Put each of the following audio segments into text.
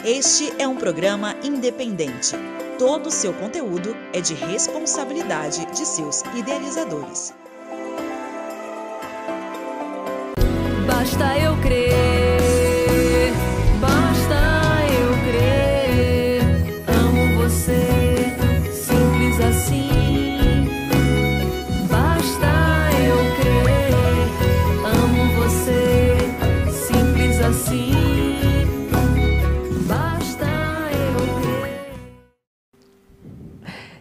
Este é um programa independente. Todo o seu conteúdo é de responsabilidade de seus idealizadores. Basta eu crer, basta eu crer. Amo você, simples assim. Basta eu crer, amo você, simples assim. Basta eu crer.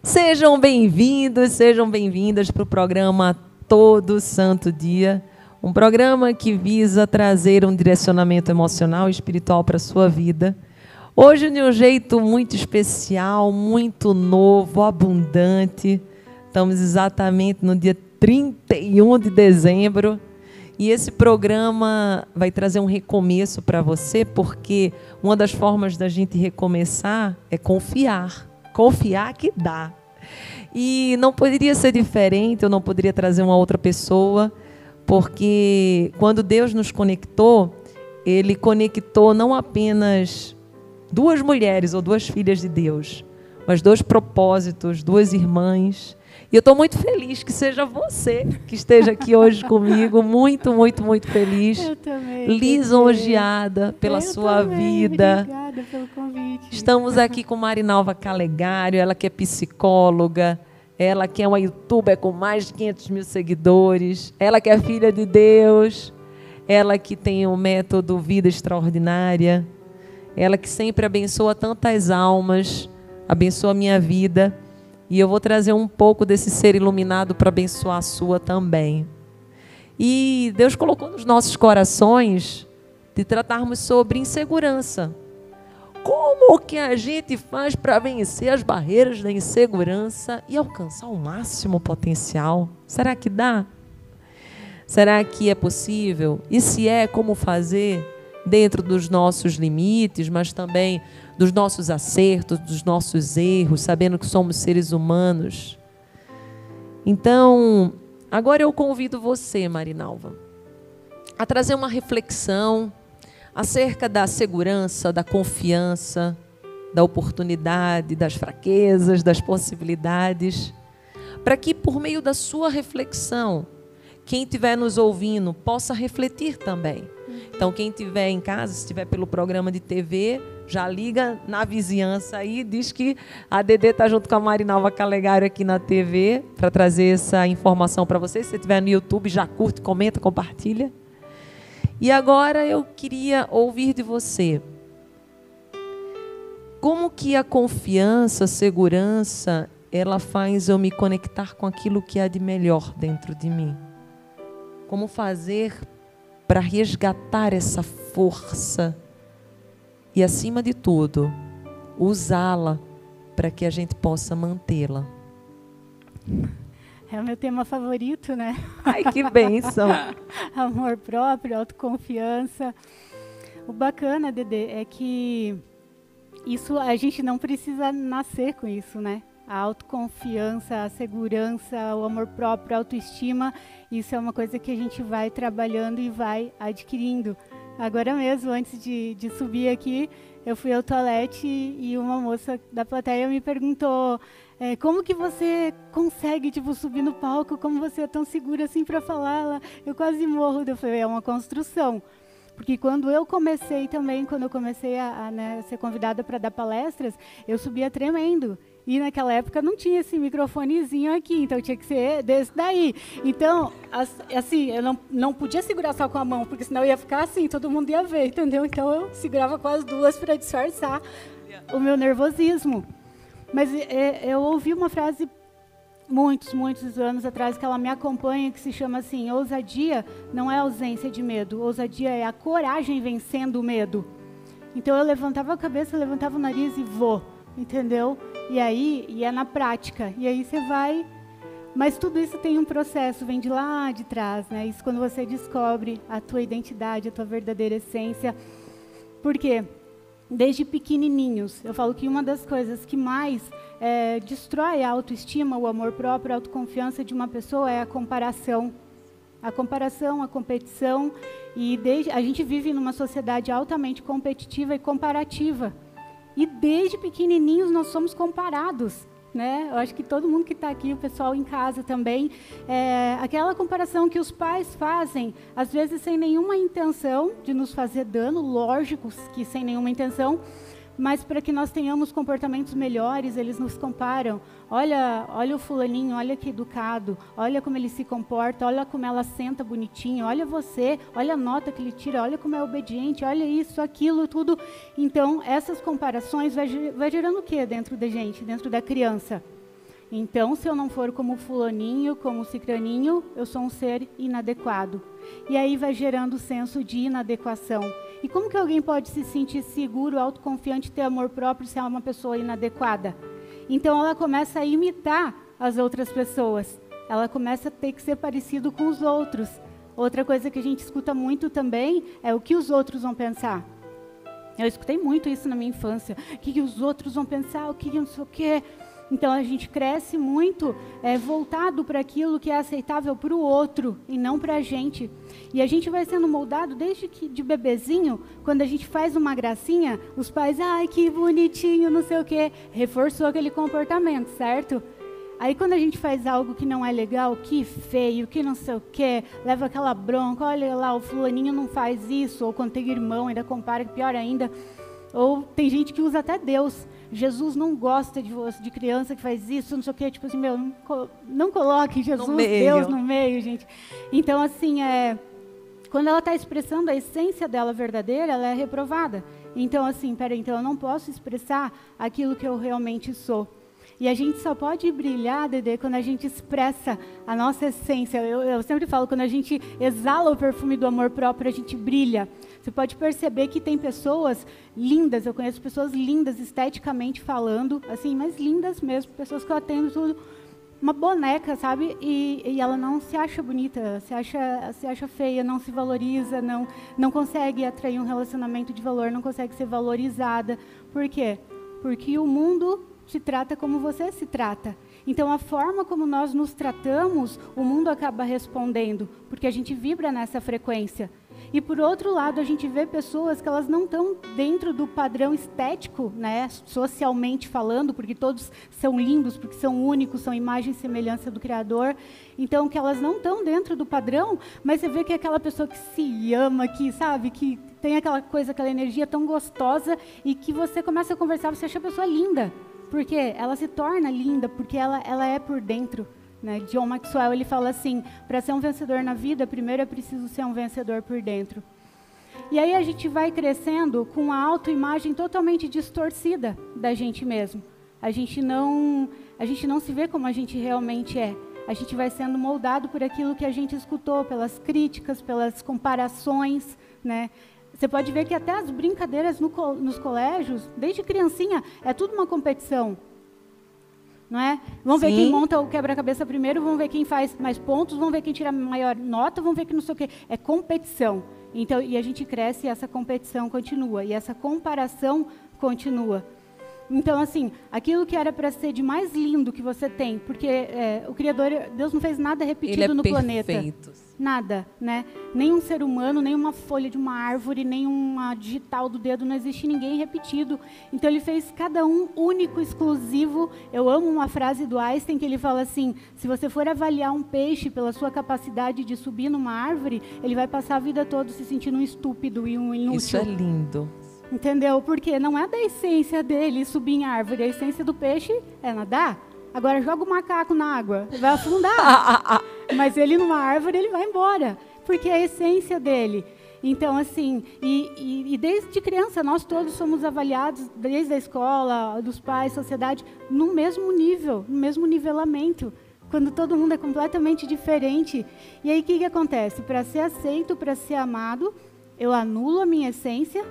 Sejam bem-vindos, sejam bem-vindas para o programa Todo Santo Dia. Um programa que visa trazer um direcionamento emocional e espiritual para a sua vida. Hoje, de um jeito muito especial, muito novo, abundante. Estamos exatamente no dia 31 de dezembro. E esse programa vai trazer um recomeço para você, porque uma das formas da gente recomeçar é confiar. Confiar que dá. E não poderia ser diferente, eu não poderia trazer uma outra pessoa, porque quando Deus nos conectou, Ele conectou não apenas duas mulheres ou duas filhas de Deus, mas dois propósitos, duas irmãs. E eu estou muito feliz que seja você que esteja aqui hoje comigo, muito, muito, muito feliz. Eu também. Lisonjeada pela sua vida. Obrigada pelo convite. Estamos aqui com Marinalva Calegário, ela que é psicóloga, ela que é uma youtuber com mais de 500 mil seguidores, ela que é filha de Deus, ela que tem um método Vida Extraordinária, ela que sempre abençoa tantas almas, abençoa a minha vida, e eu vou trazer um pouco desse ser iluminado para abençoar a sua também. E Deus colocou nos nossos corações de tratarmos sobre insegurança. Como que a gente faz para vencer as barreiras da insegurança e alcançar o máximo potencial? Será que dá? Será que é possível? E se é, como fazer dentro dos nossos limites, mas também dos nossos acertos, dos nossos erros, sabendo que somos seres humanos? Então, agora eu convido você, Marinalva, a trazer uma reflexão acerca da segurança, da confiança, da oportunidade, das fraquezas, das possibilidades, para que por meio da sua reflexão, quem estiver nos ouvindo possa refletir também. Então, quem estiver em casa, se estiver pelo programa de TV, já liga na vizinhança aí, diz que a Dedê está junto com a Marinalva Calegário aqui na TV para trazer essa informação para vocês. Se você estiver no YouTube, já curte, comenta, compartilha. E agora eu queria ouvir de você. Como que a confiança, a segurança, ela faz eu me conectar com aquilo que há de melhor dentro de mim? Como fazer para resgatar essa força e, acima de tudo, usá-la para que a gente possa mantê-la? É o meu tema favorito, né? Ai, que bênção! Amor próprio, autoconfiança. O bacana, Dedê, é que isso a gente não precisa nascer com isso, né? A autoconfiança, a segurança, o amor próprio, a autoestima, isso é uma coisa que a gente vai trabalhando e vai adquirindo. Agora mesmo, antes de subir aqui, eu fui ao toalete e uma moça da plateia me perguntou: como que você consegue subir no palco? Como você é tão segura assim para falar? Eu quase morro. Eu falei, é uma construção. Porque quando eu comecei também, quando eu comecei a ser convidada para dar palestras, eu subia tremendo. E naquela época não tinha esse microfonezinho aqui, então tinha que ser desse daí. Então, assim, eu não podia segurar só com a mão, porque senão eu ia ficar assim, todo mundo ia ver, entendeu? Então eu segurava com as duas para disfarçar o meu nervosismo. Mas eu ouvi uma frase muitos anos atrás, que ela me acompanha, que se chama assim: ousadia não é ausência de medo, ousadia é a coragem vencendo o medo. Então eu levantava a cabeça, levantava o nariz e vou, entendeu? E aí, é na prática, e aí você vai, mas tudo isso tem um processo, vem de lá de trás, né? Isso quando você descobre a tua identidade, a tua verdadeira essência. Por quê? Desde pequenininhos, eu falo que uma das coisas que mais destrói a autoestima, o amor próprio, a autoconfiança de uma pessoa é a comparação. A comparação, a competição, e a gente vive numa sociedade altamente competitiva e comparativa. E desde pequenininhos nós somos comparados, né? Eu acho que todo mundo que está aqui, o pessoal em casa também, aquela comparação que os pais fazem, às vezes sem nenhuma intenção de nos fazer dano, lógico que sem nenhuma intenção, mas para que nós tenhamos comportamentos melhores, eles nos comparam. Olha o fulaninho, olha que educado, olha como ele se comporta, olha como ela senta bonitinho, olha você, olha a nota que ele tira, olha como é obediente, olha isso, aquilo, tudo. Então, essas comparações vai gerando o que dentro da gente, dentro da criança? Então, se eu não for como fulaninho, como cicraninho, eu sou um ser inadequado. E aí vai gerando o senso de inadequação. E como que alguém pode se sentir seguro, autoconfiante, ter amor próprio se é uma pessoa inadequada? Então ela começa a imitar as outras pessoas. Ela começa a ter que ser parecido com os outros. Outra coisa que a gente escuta muito também é o que os outros vão pensar. Eu escutei muito isso na minha infância. O que os outros vão pensar, o que não sei o quê. Então a gente cresce muito voltado para aquilo que é aceitável para o outro e não para a gente. E a gente vai sendo moldado desde que de bebezinho, quando a gente faz uma gracinha, os pais, ai que bonitinho, não sei o quê, reforçou aquele comportamento, certo? Aí quando a gente faz algo que não é legal, que feio, que não sei o quê, leva aquela bronca, olha lá, o fulaninho não faz isso, ou quando tem irmão ainda compara, pior ainda. Ou tem gente que usa até Deus. Jesus não gosta de criança que faz isso, não sei o quê. Tipo assim, não coloque Jesus, Deus no meio, gente. Então, assim, quando ela está expressando a essência dela verdadeira, ela é reprovada. Então, assim, então eu não posso expressar aquilo que eu realmente sou. E a gente só pode brilhar, Dedê, quando a gente expressa a nossa essência. Eu sempre falo, quando a gente exala o perfume do amor próprio, a gente brilha. Você pode perceber que tem pessoas lindas, eu conheço pessoas lindas, esteticamente falando, assim, mas lindas mesmo, pessoas que eu atendo tudo, uma boneca, sabe? E ela não se acha bonita, se acha feia, não se valoriza, não consegue atrair um relacionamento de valor, não consegue ser valorizada. Por quê? Porque o mundo te trata como você se trata. Então, a forma como nós nos tratamos, o mundo acaba respondendo, porque a gente vibra nessa frequência. E, por outro lado, a gente vê pessoas que elas não estão dentro do padrão estético, né, socialmente falando, porque todos são lindos, porque são únicos, são imagem e semelhança do Criador. Então, que elas não estão dentro do padrão, mas você vê que é aquela pessoa que se ama, que, sabe, que tem aquela coisa, aquela energia tão gostosa, e que você começa a conversar, você acha a pessoa linda. Porque ela se torna linda, porque ela é por dentro. Né? John Maxwell, ele fala assim, para ser um vencedor na vida, primeiro é preciso ser um vencedor por dentro. E aí a gente vai crescendo com a autoimagem totalmente distorcida da gente mesmo. A gente não se vê como a gente realmente é. A gente vai sendo moldado por aquilo que a gente escutou, pelas críticas, pelas comparações, né? Você pode ver que até as brincadeiras nos colégios, desde criancinha, é tudo uma competição. Não é? Vamos ver quem monta o quebra-cabeça primeiro, vamos ver quem faz mais pontos, vamos ver quem tira a maior nota, vamos ver que não sei o quê. É competição. Então, e a gente cresce e essa competição continua. E essa comparação continua. Então, assim, aquilo que era para ser de mais lindo que você tem, porque o Criador, Deus não fez nada repetido no planeta. Nada, né? Nem um ser humano, nem uma folha de uma árvore, nem uma digital do dedo, não existe ninguém repetido. Então, ele fez cada um único, exclusivo. Eu amo uma frase do Einstein que ele fala assim, se você for avaliar um peixe pela sua capacidade de subir numa árvore, ele vai passar a vida toda se sentindo um estúpido e um inútil. Isso é lindo. Entendeu? Porque não é da essência dele subir em árvore. A essência do peixe é nadar. Agora joga o macaco na água, ele vai afundar. Mas ele numa árvore, ele vai embora. Porque é a essência dele. Então, assim, e desde criança, nós todos somos avaliados, desde a escola, dos pais, sociedade, no mesmo nível, no mesmo nivelamento. Quando todo mundo é completamente diferente. E aí, o que acontece? Para ser aceito, para ser amado, eu anulo a minha essência.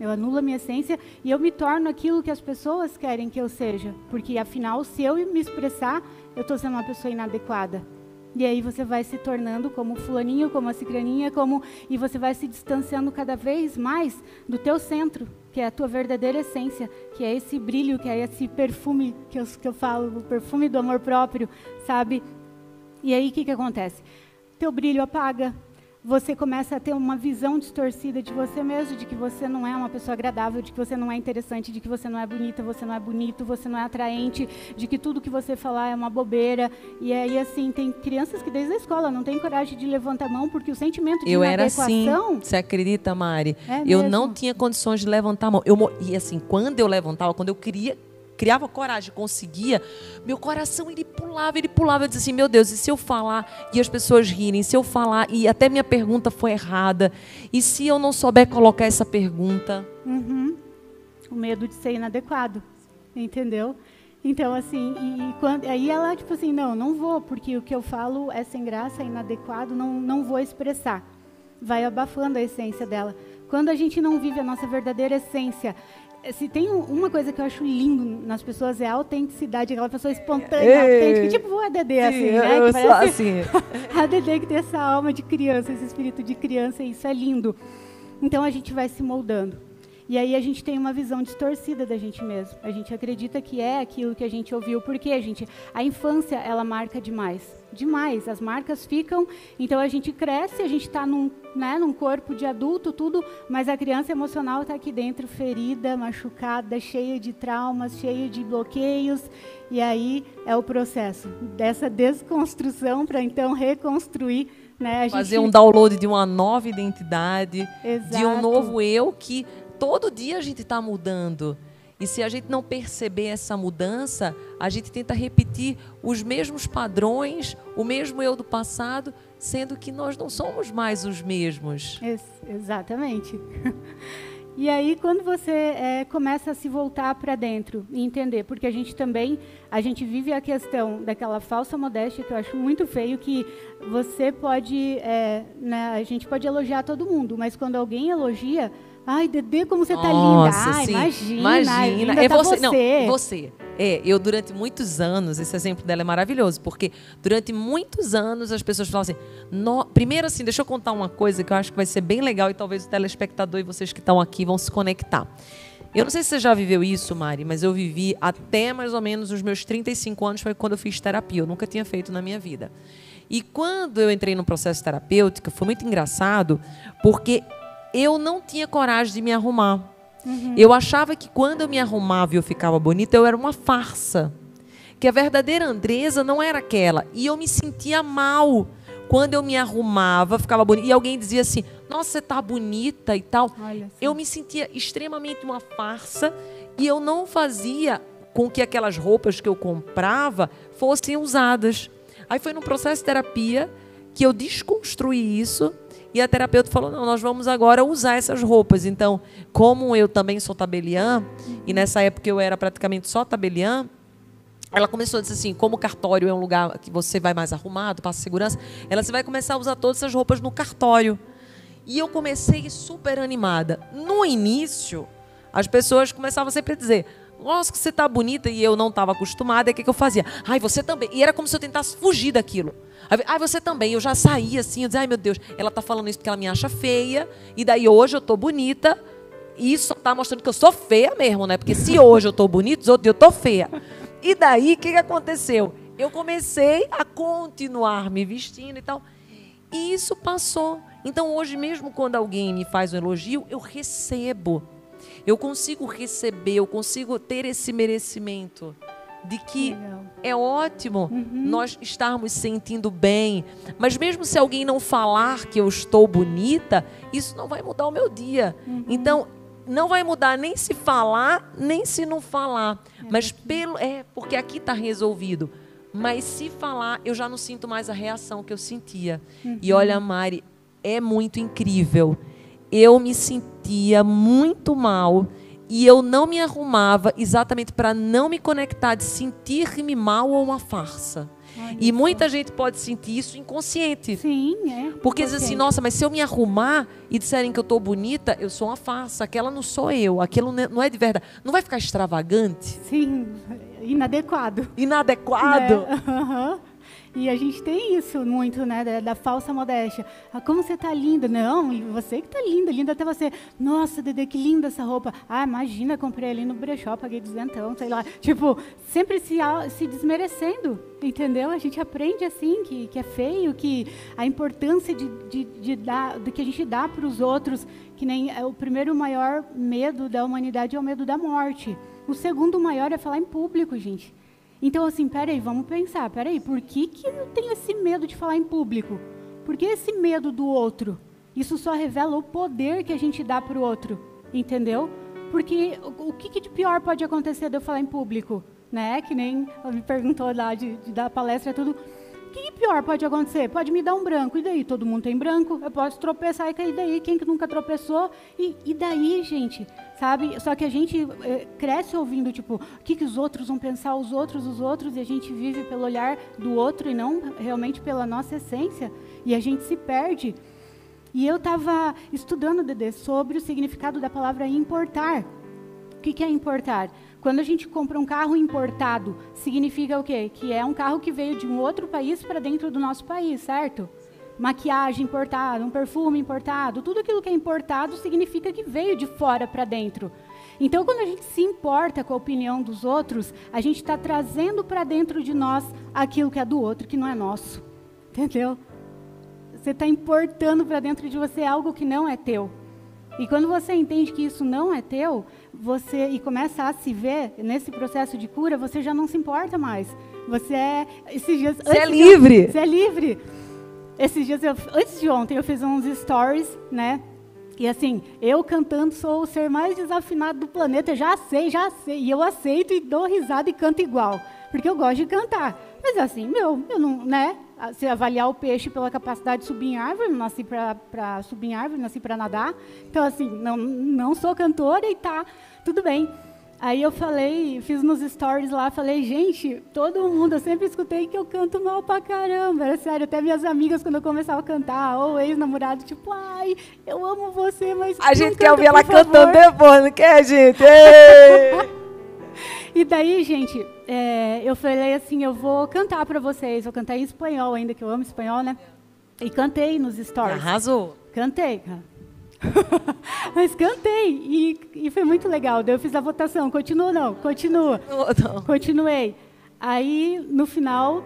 Eu anulo a minha essência e eu me torno aquilo que as pessoas querem que eu seja. Porque, afinal, se eu me expressar, eu estou sendo uma pessoa inadequada. E aí você vai se tornando como o fulaninho, como a cicraninha, e você vai se distanciando cada vez mais do teu centro, que é a tua verdadeira essência, que é esse brilho, que é esse perfume que eu falo, o perfume do amor próprio, sabe? E aí o que acontece? Teu brilho apaga. você começa a ter uma visão distorcida de você mesmo, de que você não é uma pessoa agradável, de que você não é interessante, de que você não é bonita, você não é bonito, você não é atraente, de que tudo que você falar é uma bobeira. E aí, assim, tem crianças que desde a escola não têm coragem de levantar a mão porque o sentimento de Eu era inadequação... assim, você acredita, Mari? É Eu mesmo? não tinha condições de levantar a mão. E assim, quando eu levantava, quando eu criava coragem, conseguia, meu coração ele pulava. Eu dizia assim, meu Deus, e se eu falar e as pessoas rirem? Se eu falar e até minha pergunta foi errada? E se eu não souber colocar essa pergunta? Uhum. O medo de ser inadequado, entendeu? Então, assim, aí ela, tipo assim, não vou, porque o que eu falo é sem graça, é inadequado, não vou expressar. Vai abafando a essência dela. Quando a gente não vive a nossa verdadeira essência, se tem uma coisa que eu acho lindo nas pessoas é a autenticidade, aquela pessoa espontânea, autêntica, tipo a Dedê, assim, né? Eu Que sou parece assim. a Dedê que tem essa alma de criança, esse espírito de criança, e isso é lindo. Então a gente vai se moldando. E aí a gente tem uma visão distorcida da gente mesmo. A gente acredita que é aquilo que a gente ouviu. Porque, a infância, ela marca demais. Demais. As marcas ficam. Então a gente cresce, a gente está num corpo de adulto, tudo. Mas a criança emocional está aqui dentro, ferida, machucada, cheia de traumas, cheia de bloqueios. E aí é o processo dessa desconstrução para então reconstruir. Né? Fazer um download de uma nova identidade, Exato. de um novo eu que todo dia a gente está mudando. E se a gente não perceber essa mudança, a gente tenta repetir os mesmos padrões, o mesmo eu do passado, sendo que nós não somos mais os mesmos. Exatamente. E aí, quando você começa a se voltar para dentro e entender, porque a gente vive a questão daquela falsa modéstia, que eu acho muito feio, que você pode, a gente pode elogiar todo mundo, mas quando alguém elogia, ai, Dedê, como você tá linda. Ai, sim. Imagina. Linda É tá você. você. Não, você. Eu durante muitos anos, esse exemplo dela é maravilhoso, porque durante muitos anos as pessoas falam assim, primeiro assim, deixa eu contar uma coisa que eu acho que vai ser bem legal e talvez o telespectador e vocês que estão aqui vão se conectar. Eu não sei se você já viveu isso, Mari, mas eu vivi até mais ou menos os meus 35 anos, foi quando eu fiz terapia, eu nunca tinha feito na minha vida. E quando eu entrei no processo terapêutico, foi muito engraçado, porque eu não tinha coragem de me arrumar. Uhum. Eu achava que quando eu me arrumava e eu ficava bonita, eu era uma farsa. Que a verdadeira Andresa não era aquela. E eu me sentia mal quando eu me arrumava, ficava bonita. E alguém dizia assim, nossa, você tá bonita e tal. Eu me sentia extremamente uma farsa e eu não fazia com que aquelas roupas que eu comprava fossem usadas. Aí foi num processo de terapia que eu desconstruí isso. E a terapeuta falou, não, nós vamos agora usar essas roupas. Então, como eu também sou tabeliã, e nessa época eu era praticamente só tabeliã, ela começou a dizer assim, como o cartório é um lugar que você vai mais arrumado, passa segurança, você vai começar a usar todas essas roupas no cartório. E eu comecei super animada. No início, as pessoas começavam sempre a dizer, nossa, que você tá bonita, e eu não estava acostumada, e o que eu fazia? Ai, você também. E era como se eu tentasse fugir daquilo. Ai, você também. Eu já saía assim, eu dizia, ai meu Deus, ela tá falando isso porque ela me acha feia, e daí hoje eu tô bonita, e isso tá mostrando que eu sou feia mesmo, né? Porque se hoje eu tô bonita, os outros dias eu tô feia. E daí, o que aconteceu? Eu comecei a continuar me vestindo e tal, e isso passou. Então hoje mesmo quando alguém me faz um elogio, eu recebo. Eu consigo receber, eu consigo ter esse merecimento de que é ótimo nós estarmos sentindo bem. Mas mesmo se alguém não falar que eu estou bonita, isso não vai mudar o meu dia. Então, não vai mudar nem se falar, nem se não falar. Mas porque aqui está resolvido. Mas se falar, eu já não sinto mais a reação que eu sentia. E olha, Mari, é muito incrível. Eu me sentia muito mal e eu não me arrumava exatamente para não me conectar, de sentir-me mal ou uma farsa. E muita gente pode sentir isso inconsciente. Sim, Porque diz assim, nossa, mas se eu me arrumar e disserem que eu estou bonita, eu sou uma farsa, aquela não sou eu, aquilo não é de verdade. Não vai ficar extravagante? Sim, inadequado. Inadequado? E a gente tem isso muito, né, da falsa modéstia. Ah, como você tá linda. Não, você que tá linda, linda até você. Nossa, Dedê, que linda essa roupa. Ah, imagina, comprei ali no brechó, paguei 200, sei lá. Tipo, sempre se desmerecendo, entendeu? A gente aprende assim, que é feio, que a importância do que a gente dá para os outros, que nem o primeiro maior medo da humanidade é o medo da morte. O segundo maior é falar em público, gente. Então, assim, peraí, vamos pensar, peraí, por que eu tenho esse medo de falar em público? Por que esse medo do outro? Isso só revela o poder que a gente dá para o outro, entendeu? Porque o que de pior pode acontecer de eu falar em público? Né? Que nem ela me perguntou lá de dar palestra e tudo. O que pior pode acontecer? Pode me dar um branco, e daí? Todo mundo tem branco, eu posso tropeçar e cair daí, quem que nunca tropeçou? E daí, gente, sabe? Só que a gente cresce ouvindo, tipo, o que os outros vão pensar, os outros, e a gente vive pelo olhar do outro e não realmente pela nossa essência, e a gente se perde. E eu estava estudando, Dedê, sobre o significado da palavra importar. O que é importar? Quando a gente compra um carro importado, significa o quê? Que é um carro que veio de um outro país para dentro do nosso país, certo? Maquiagem importada, um perfume importado, tudo aquilo que é importado significa que veio de fora para dentro. Então, quando a gente se importa com a opinião dos outros, a gente está trazendo para dentro de nós aquilo que é do outro, que não é nosso. Entendeu? Você está importando para dentro de você algo que não é teu. E quando você entende que isso não é teu, e começa a se ver nesse processo de cura, você já não se importa mais. Você é livre. Você é livre. Esses dias, antes de ontem, eu fiz uns stories, né? E assim, eu cantando sou o ser mais desafinado do planeta, já sei. E eu aceito e dou risada e canto igual. Porque eu gosto de cantar. Mas assim, eu não, né? Se avaliar o peixe pela capacidade de subir em árvore, não nasci para subir em árvore, nasci para nadar. Então, assim, não sou cantora e tá, tudo bem. Aí eu falei, fiz nos stories lá, falei, gente, todo mundo, eu sempre escutei que eu canto mal pra caramba. Era sério, até minhas amigas, quando eu começava a cantar, ou ex-namorado, tipo, ai, eu amo você, mas a gente quer canta, ouvir ela favor. cantando depois, não quer, gente? E daí, gente, eu falei assim, eu vou cantar para vocês. Eu cantei em espanhol ainda, que eu amo espanhol, né? E cantei nos stories. Arrasou. Cantei, cara. Mas cantei. E foi muito legal. Daí eu fiz a votação. Continua ou não? Continua. Não. Continuei. Aí, no final,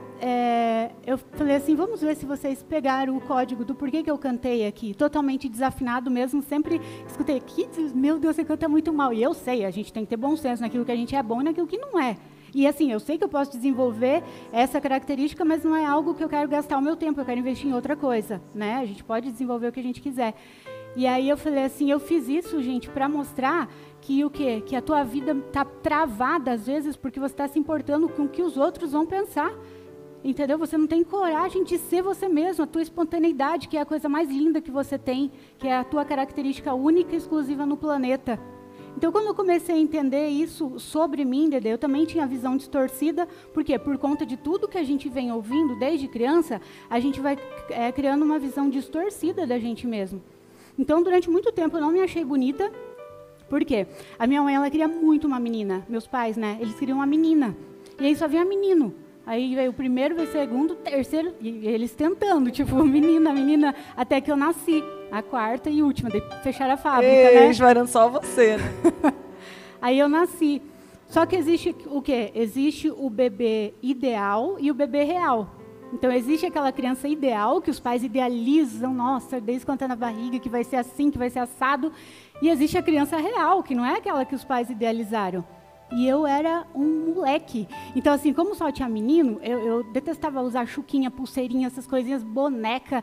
eu falei assim, vamos ver se vocês pegaram o código do porquê que eu cantei aqui. Totalmente desafinado mesmo, sempre escutei aqui, meu Deus, você canta muito mal. E eu sei, a gente tem que ter bom senso naquilo que a gente é bom e naquilo que não é. E assim, eu sei que eu posso desenvolver essa característica, mas não é algo que eu quero gastar o meu tempo, eu quero investir em outra coisa, né? A gente pode desenvolver o que a gente quiser. E aí eu falei assim, eu fiz isso, gente, para mostrar que o quê? Que a tua vida está travada, às vezes, porque você está se importando com o que os outros vão pensar. Entendeu? Você não tem coragem de ser você mesmo, a tua espontaneidade, que é a coisa mais linda que você tem, que é a tua característica única e exclusiva no planeta. Então, quando eu comecei a entender isso sobre mim, Dedê, eu também tinha a visão distorcida. Por quê? Por conta de tudo que a gente vem ouvindo desde criança, a gente vai criando uma visão distorcida da gente mesmo. Então, durante muito tempo, eu não me achei bonita. Por quê? A minha mãe, ela queria muito uma menina. Meus pais, né? Eles queriam uma menina. E aí só vinha menino. Aí veio o primeiro, veio o segundo, o terceiro, e eles tentando, tipo, menina, até que eu nasci. A quarta e última, daí fecharam a fábrica, né? Esperando só você, né? Aí eu nasci. Só que existe o quê? Existe o bebê ideal e o bebê real. Então, existe aquela criança ideal, que os pais idealizam, nossa, desde quando está na barriga, que vai ser assim, que vai ser assado. E existe a criança real, que não é aquela que os pais idealizaram. E eu era um moleque. Então, assim, como só tinha menino, eu detestava usar chuquinha, pulseirinha, essas coisinhas, boneca.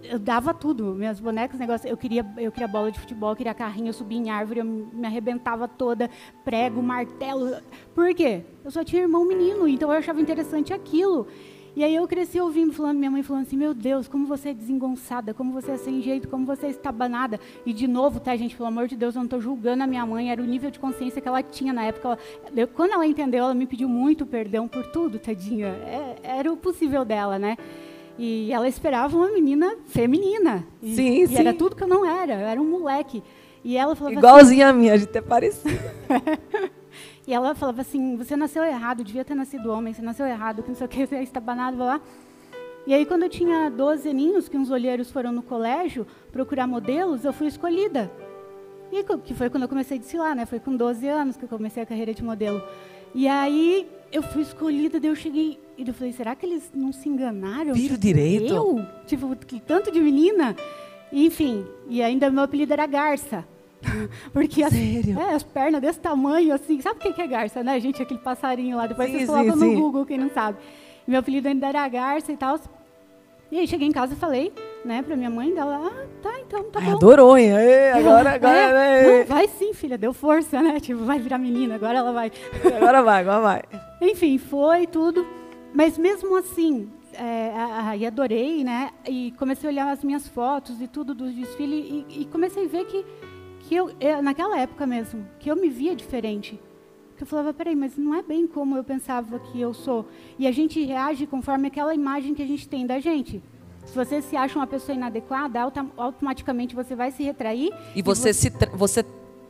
Eu dava tudo, minhas bonecas, negócio. Eu queria bola de futebol, eu queria carrinho, eu subia em árvore, eu me arrebentava toda, prego, martelo. Por quê? Eu só tinha irmão menino, então eu achava interessante aquilo. E aí eu cresci ouvindo, minha mãe falando assim, meu Deus, como você é desengonçada, como você é sem jeito, como você é estabanada. E de novo, tá, gente, pelo amor de Deus, eu não estou julgando a minha mãe, era o nível de consciência que ela tinha na época. Quando ela entendeu, ela me pediu muito perdão por tudo, tadinha. Era o possível dela, né? E ela esperava uma menina feminina. Sim. E era tudo que eu não era, eu era um moleque. E ela falava igualzinha assim, a minha, a gente é parecida. E ela falava assim, você nasceu errado, devia ter nascido homem, você nasceu errado, que não sei o que, você é estabanado, blá blá. E aí, quando eu tinha 12 aninhos, que uns olheiros foram no colégio procurar modelos, eu fui escolhida. E que foi quando eu comecei a desfilar, né? Foi com 12 anos que eu comecei a carreira de modelo. E aí, eu fui escolhida, daí eu cheguei e eu falei, será que eles não se enganaram? Viram direito? Eu? Tipo, que tanto de menina? Enfim, e ainda meu apelido era Garça. Porque as pernas desse tamanho, assim, sabe o que é garça, né, gente? Aquele passarinho lá, depois vocês colocam no Google, quem não sabe. Meu apelido ainda era Garça e tal. E aí cheguei em casa e falei, né, pra minha mãe dela, tá, então, tá bom. Adorou, hein? Agora. Não, vai sim, filha, deu força, né? Tipo, vai virar menina, agora ela vai. Agora vai. Enfim, foi tudo. Mas mesmo assim, e adorei, né? E comecei a olhar as minhas fotos e tudo do desfile e comecei a ver que eu, naquela época mesmo, que eu me via diferente. Que eu falava, peraí, mas não é bem como eu pensava que eu sou. E a gente reage conforme aquela imagem que a gente tem da gente. Se você se acha uma pessoa inadequada, automaticamente você vai se retrair. E você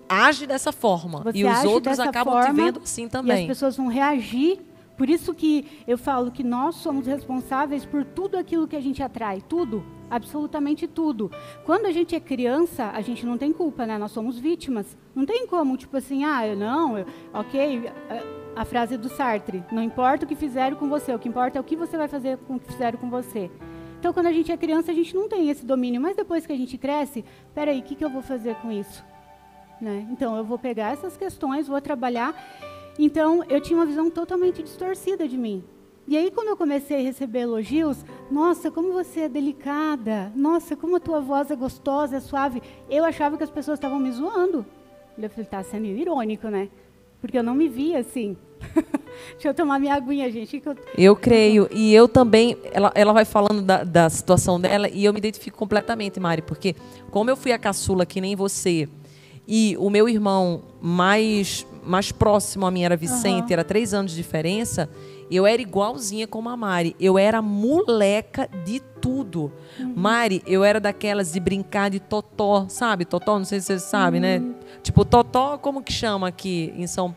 age dessa forma. E os outros acabam te vendo assim também. E as pessoas vão reagir. Por isso que eu falo que nós somos responsáveis por tudo aquilo que a gente atrai. Tudo. Absolutamente tudo. Quando a gente é criança, a gente não tem culpa, né? Nós somos vítimas. Não tem como, tipo assim, ok, a frase do Sartre, não importa o que fizeram com você, o que importa é o que você vai fazer com o que fizeram com você. Então, quando a gente é criança, a gente não tem esse domínio, mas depois que a gente cresce, peraí, o que eu vou fazer com isso? Né? Então, eu vou pegar essas questões, vou trabalhar. Então, eu tinha uma visão totalmente distorcida de mim. E aí, quando eu comecei a receber elogios, nossa, como você é delicada, nossa, como a tua voz é gostosa, é suave, eu achava que as pessoas estavam me zoando. Eu falei, tá sendo irônico, né? Porque eu não me via assim. Deixa eu tomar minha aguinha, gente. Eu creio. E eu também, ela vai falando da situação dela, e eu me identifico completamente, Mari, porque como eu fui a caçula, que nem você, e o meu irmão mais próximo a mim era Vicente, era 3 anos de diferença, eu era igualzinha como a Mari. Eu era moleca de tudo. Mari, eu era daquelas de brincar de totó, sabe? Totó, não sei se você sabe, né? Tipo, totó, como que chama aqui em São...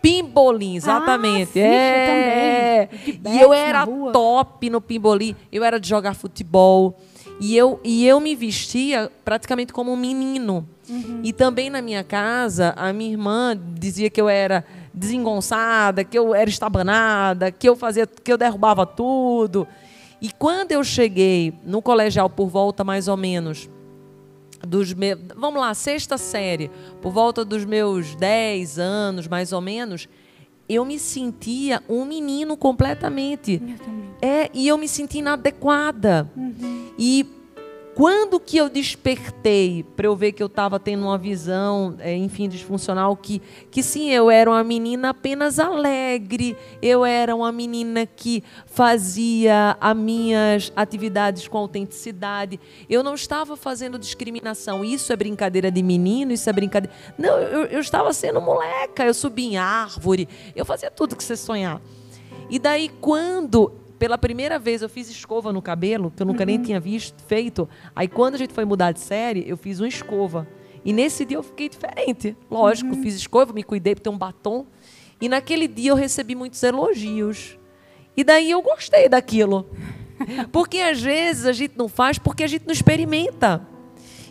Pimbolim, exatamente. Sim, eu também. E eu era top no pimbolim. Eu era de jogar futebol. E eu me vestia praticamente como um menino. E também na minha casa, a minha irmã dizia que eu era desengonçada, que eu era estabanada, que eu derrubava tudo. E quando eu cheguei no colegial por volta mais ou menos dos meus, vamos lá, 6ª série, por volta dos meus 10 anos, mais ou menos, eu me sentia um menino completamente. Eu também. E eu me sentia inadequada. E quando que eu despertei para eu ver que eu estava tendo uma visão, enfim, disfuncional, que sim, eu era uma menina apenas alegre, eu era uma menina que fazia as minhas atividades com autenticidade, eu não estava fazendo discriminação, isso é brincadeira de menino, isso é brincadeira... Não, eu estava sendo moleca, eu subia em árvore, eu fazia tudo que você sonhar. E daí, quando... Pela primeira vez eu fiz escova no cabelo, que eu nunca nem tinha feito. Aí quando a gente foi mudar de série, eu fiz uma escova. E nesse dia eu fiquei diferente. Lógico, fiz escova, me cuidei para ter um batom. E naquele dia eu recebi muitos elogios. E daí eu gostei daquilo. Porque às vezes a gente não faz porque a gente não experimenta.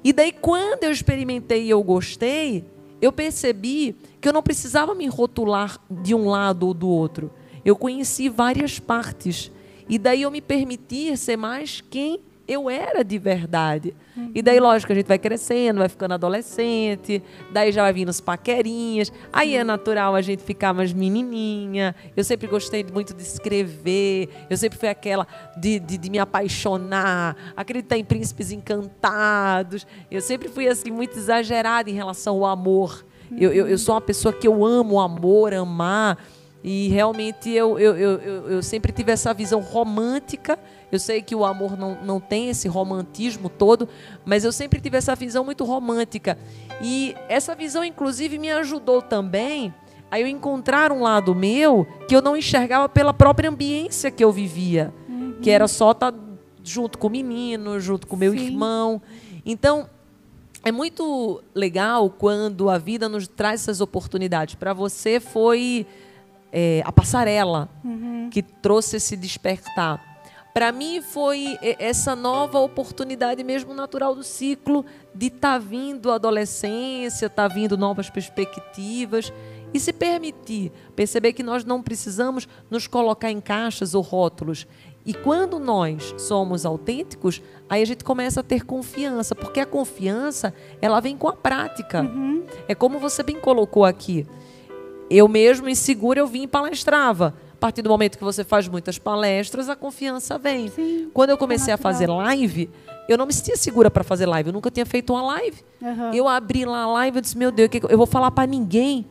E daí quando eu experimentei e eu gostei, eu percebi que eu não precisava me rotular de um lado ou do outro. Eu conheci várias partes. E daí eu me permiti ser mais quem eu era de verdade. E daí, lógico, a gente vai crescendo, vai ficando adolescente, daí já vai vindo os paquerinhas. Aí é natural a gente ficar mais menininha. Eu sempre gostei muito de escrever. Eu sempre fui aquela de me apaixonar, acreditar em príncipes encantados. Eu sempre fui assim muito exagerada em relação ao amor. Eu sou uma pessoa que eu amo o amor, amar. E realmente eu sempre tive essa visão romântica. Eu sei que o amor não tem esse romantismo todo, mas eu sempre tive essa visão muito romântica. E essa visão, inclusive, me ajudou também a eu encontrar um lado meu que eu não enxergava pela própria ambiência que eu vivia. Que era só estar junto com o menino, junto com o meu irmão. Então, é muito legal quando a vida nos traz essas oportunidades. Para você foi... a passarela que trouxe esse despertar. Para mim foi essa nova oportunidade mesmo natural do ciclo de estar vindo a adolescência, estar vindo novas perspectivas e se permitir perceber que nós não precisamos nos colocar em caixas ou rótulos. E quando nós somos autênticos, aí a gente começa a ter confiança, porque a confiança, ela vem com a prática. É como você bem colocou aqui. Eu mesmo, insegura, eu vim e palestrava. A partir do momento que você faz muitas palestras, a confiança vem. Sim, quando eu comecei a fazer live, eu não me sentia segura para fazer live. Eu nunca tinha feito uma live. Eu abri lá a live e disse, meu Deus, eu vou falar para ninguém.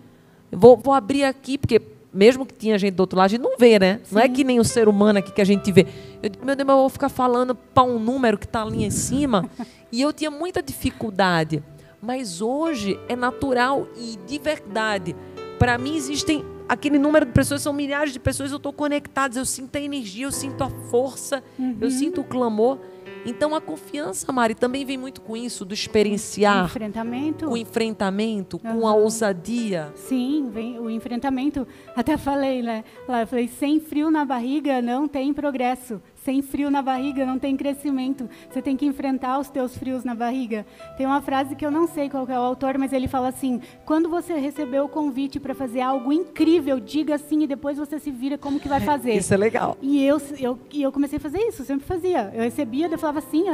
Eu vou abrir aqui, porque mesmo que tinha gente do outro lado, a gente não vê, né? Sim. Não é que nem o ser humano aqui que a gente vê. Eu digo, meu Deus, mas eu vou ficar falando para um número que está ali em cima. E eu tinha muita dificuldade. Mas hoje é natural e de verdade. Para mim existem aquele número de pessoas, são milhares de pessoas, eu estou conectada, eu sinto a energia, eu sinto a força, eu sinto o clamor. Então a confiança, Mari, também vem muito com isso, do experienciar. Enfrentamento. Com o enfrentamento, com a ousadia. Sim, vem o enfrentamento. Até falei, né? Lá, eu falei, sem frio na barriga não tem progresso. Sem frio na barriga não tem crescimento. Você tem que enfrentar os teus frios na barriga. Tem uma frase que eu não sei qual que é o autor, mas ele fala assim, quando você recebeu o convite para fazer algo incrível, diga sim e depois você se vira como que vai fazer. Isso é legal. E eu comecei a fazer isso, eu sempre fazia. Eu recebia, eu falava sim,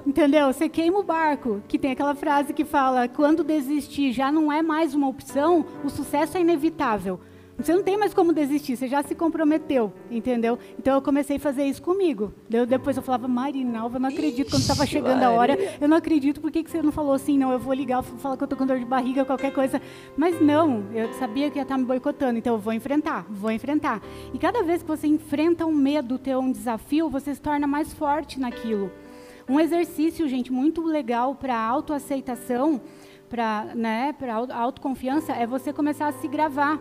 entendeu? Você queima o barco, que tem aquela frase que fala, quando desistir já não é mais uma opção, o sucesso é inevitável. Você não tem mais como desistir, você já se comprometeu, entendeu? Então eu comecei a fazer isso comigo. Depois eu falava, Marinalva, eu não acredito, quando estava chegando a hora, eu não acredito, por que você não falou assim? Não, eu vou ligar, falar que eu estou com dor de barriga, qualquer coisa. Mas não, eu sabia que ia estar me boicotando, então eu vou enfrentar. E cada vez que você enfrenta um medo, um desafio, você se torna mais forte naquilo. Um exercício, gente, muito legal para autoaceitação, para autoconfiança, é você começar a se gravar.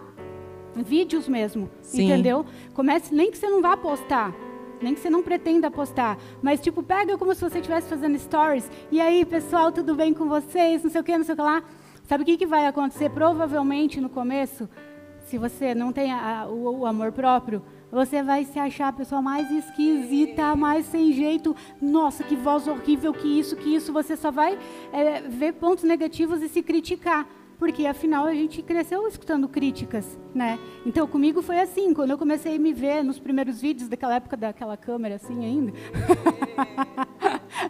Vídeos mesmo, entendeu? Comece, nem que você não vá postar, nem que você não pretenda postar, mas tipo, pega como se você estivesse fazendo stories, e aí, pessoal, tudo bem com vocês, não sei o que lá. Sabe o que vai acontecer? Provavelmente no começo, se você não tem o amor próprio, você vai se achar a pessoa mais esquisita, mais sem jeito. Nossa, que voz horrível, que isso. Você só vai ver pontos negativos e se criticar. Porque, afinal, a gente cresceu escutando críticas, né? Então, comigo foi assim, quando eu comecei a me ver nos primeiros vídeos daquela época, daquela câmera assim ainda,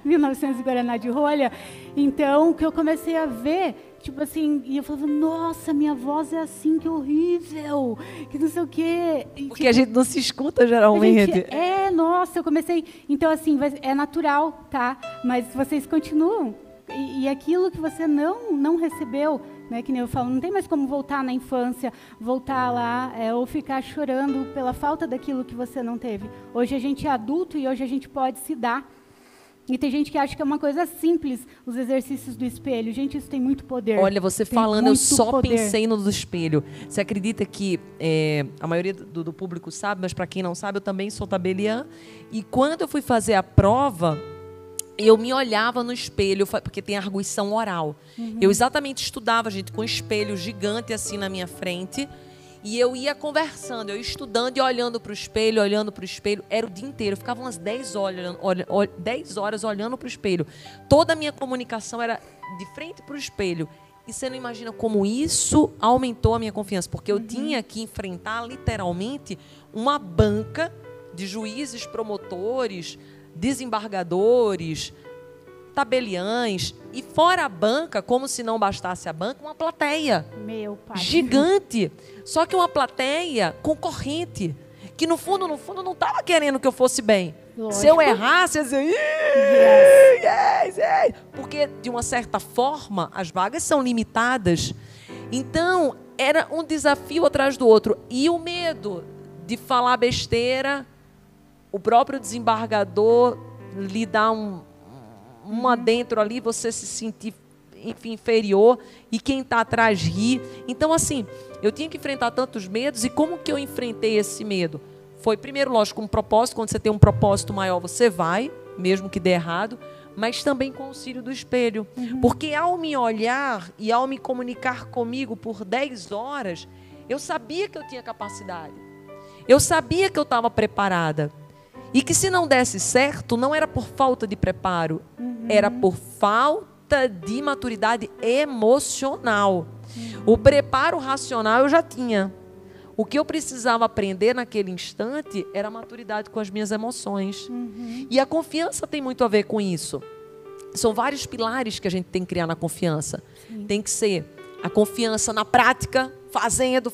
1900 Guaraná de rolha, então, que eu comecei a ver, tipo assim, e eu falava, nossa, minha voz é assim, que horrível, que não sei o quê. Porque a gente não se escuta, geralmente. Nossa, eu comecei, então, assim, é natural, tá? Mas vocês continuam, e aquilo que você não recebeu, né, que nem eu falo, não tem mais como voltar na infância, voltar lá, ou ficar chorando pela falta daquilo que você não teve. Hoje a gente é adulto e hoje a gente pode se dar. E tem gente que acha que é uma coisa simples, os exercícios do espelho. Gente, isso tem muito poder. Olha, você falando, eu só pensei no do espelho. Você acredita que a maioria do público sabe, mas para quem não sabe, eu também sou tabeliã. E quando eu fui fazer a prova, eu me olhava no espelho, porque tem arguição oral. Eu exatamente estudava, gente, com um espelho gigante assim na minha frente. E eu ia conversando, eu ia estudando e olhando para o espelho, Era o dia inteiro, eu ficava umas 10 horas olhando para o espelho. Toda a minha comunicação era de frente para o espelho. E você não imagina como isso aumentou a minha confiança. Porque eu tinha que enfrentar, literalmente, uma banca de juízes, promotores, desembargadores, tabeliães, e fora a banca, como se não bastasse a banca, uma plateia gigante, só que uma plateia concorrente, que no fundo não estava querendo que eu fosse bem. Lógico. Se eu errasse, eu ia dizer, yes. Porque de uma certa forma as vagas são limitadas, então era um desafio atrás do outro, e o medo de falar besteira, o próprio desembargador lhe dá um adentro ali, você se sentir, enfim, inferior, e quem está atrás ri. Então, assim, eu tinha que enfrentar tantos medos, e como que eu enfrentei esse medo? Foi, primeiro, lógico, um propósito. Quando você tem um propósito maior, você vai, mesmo que dê errado, mas também com o auxílio do espelho. Porque ao me olhar e ao me comunicar comigo por 10 horas, eu sabia que eu tinha capacidade. Eu sabia que eu estava preparada. E que se não desse certo, não era por falta de preparo, era por falta de maturidade emocional. O preparo racional eu já tinha. O que eu precisava aprender naquele instante era a maturidade com as minhas emoções. E a confiança tem muito a ver com isso. São vários pilares que a gente tem que criar na confiança. Tem que ser a confiança na prática, fazendo.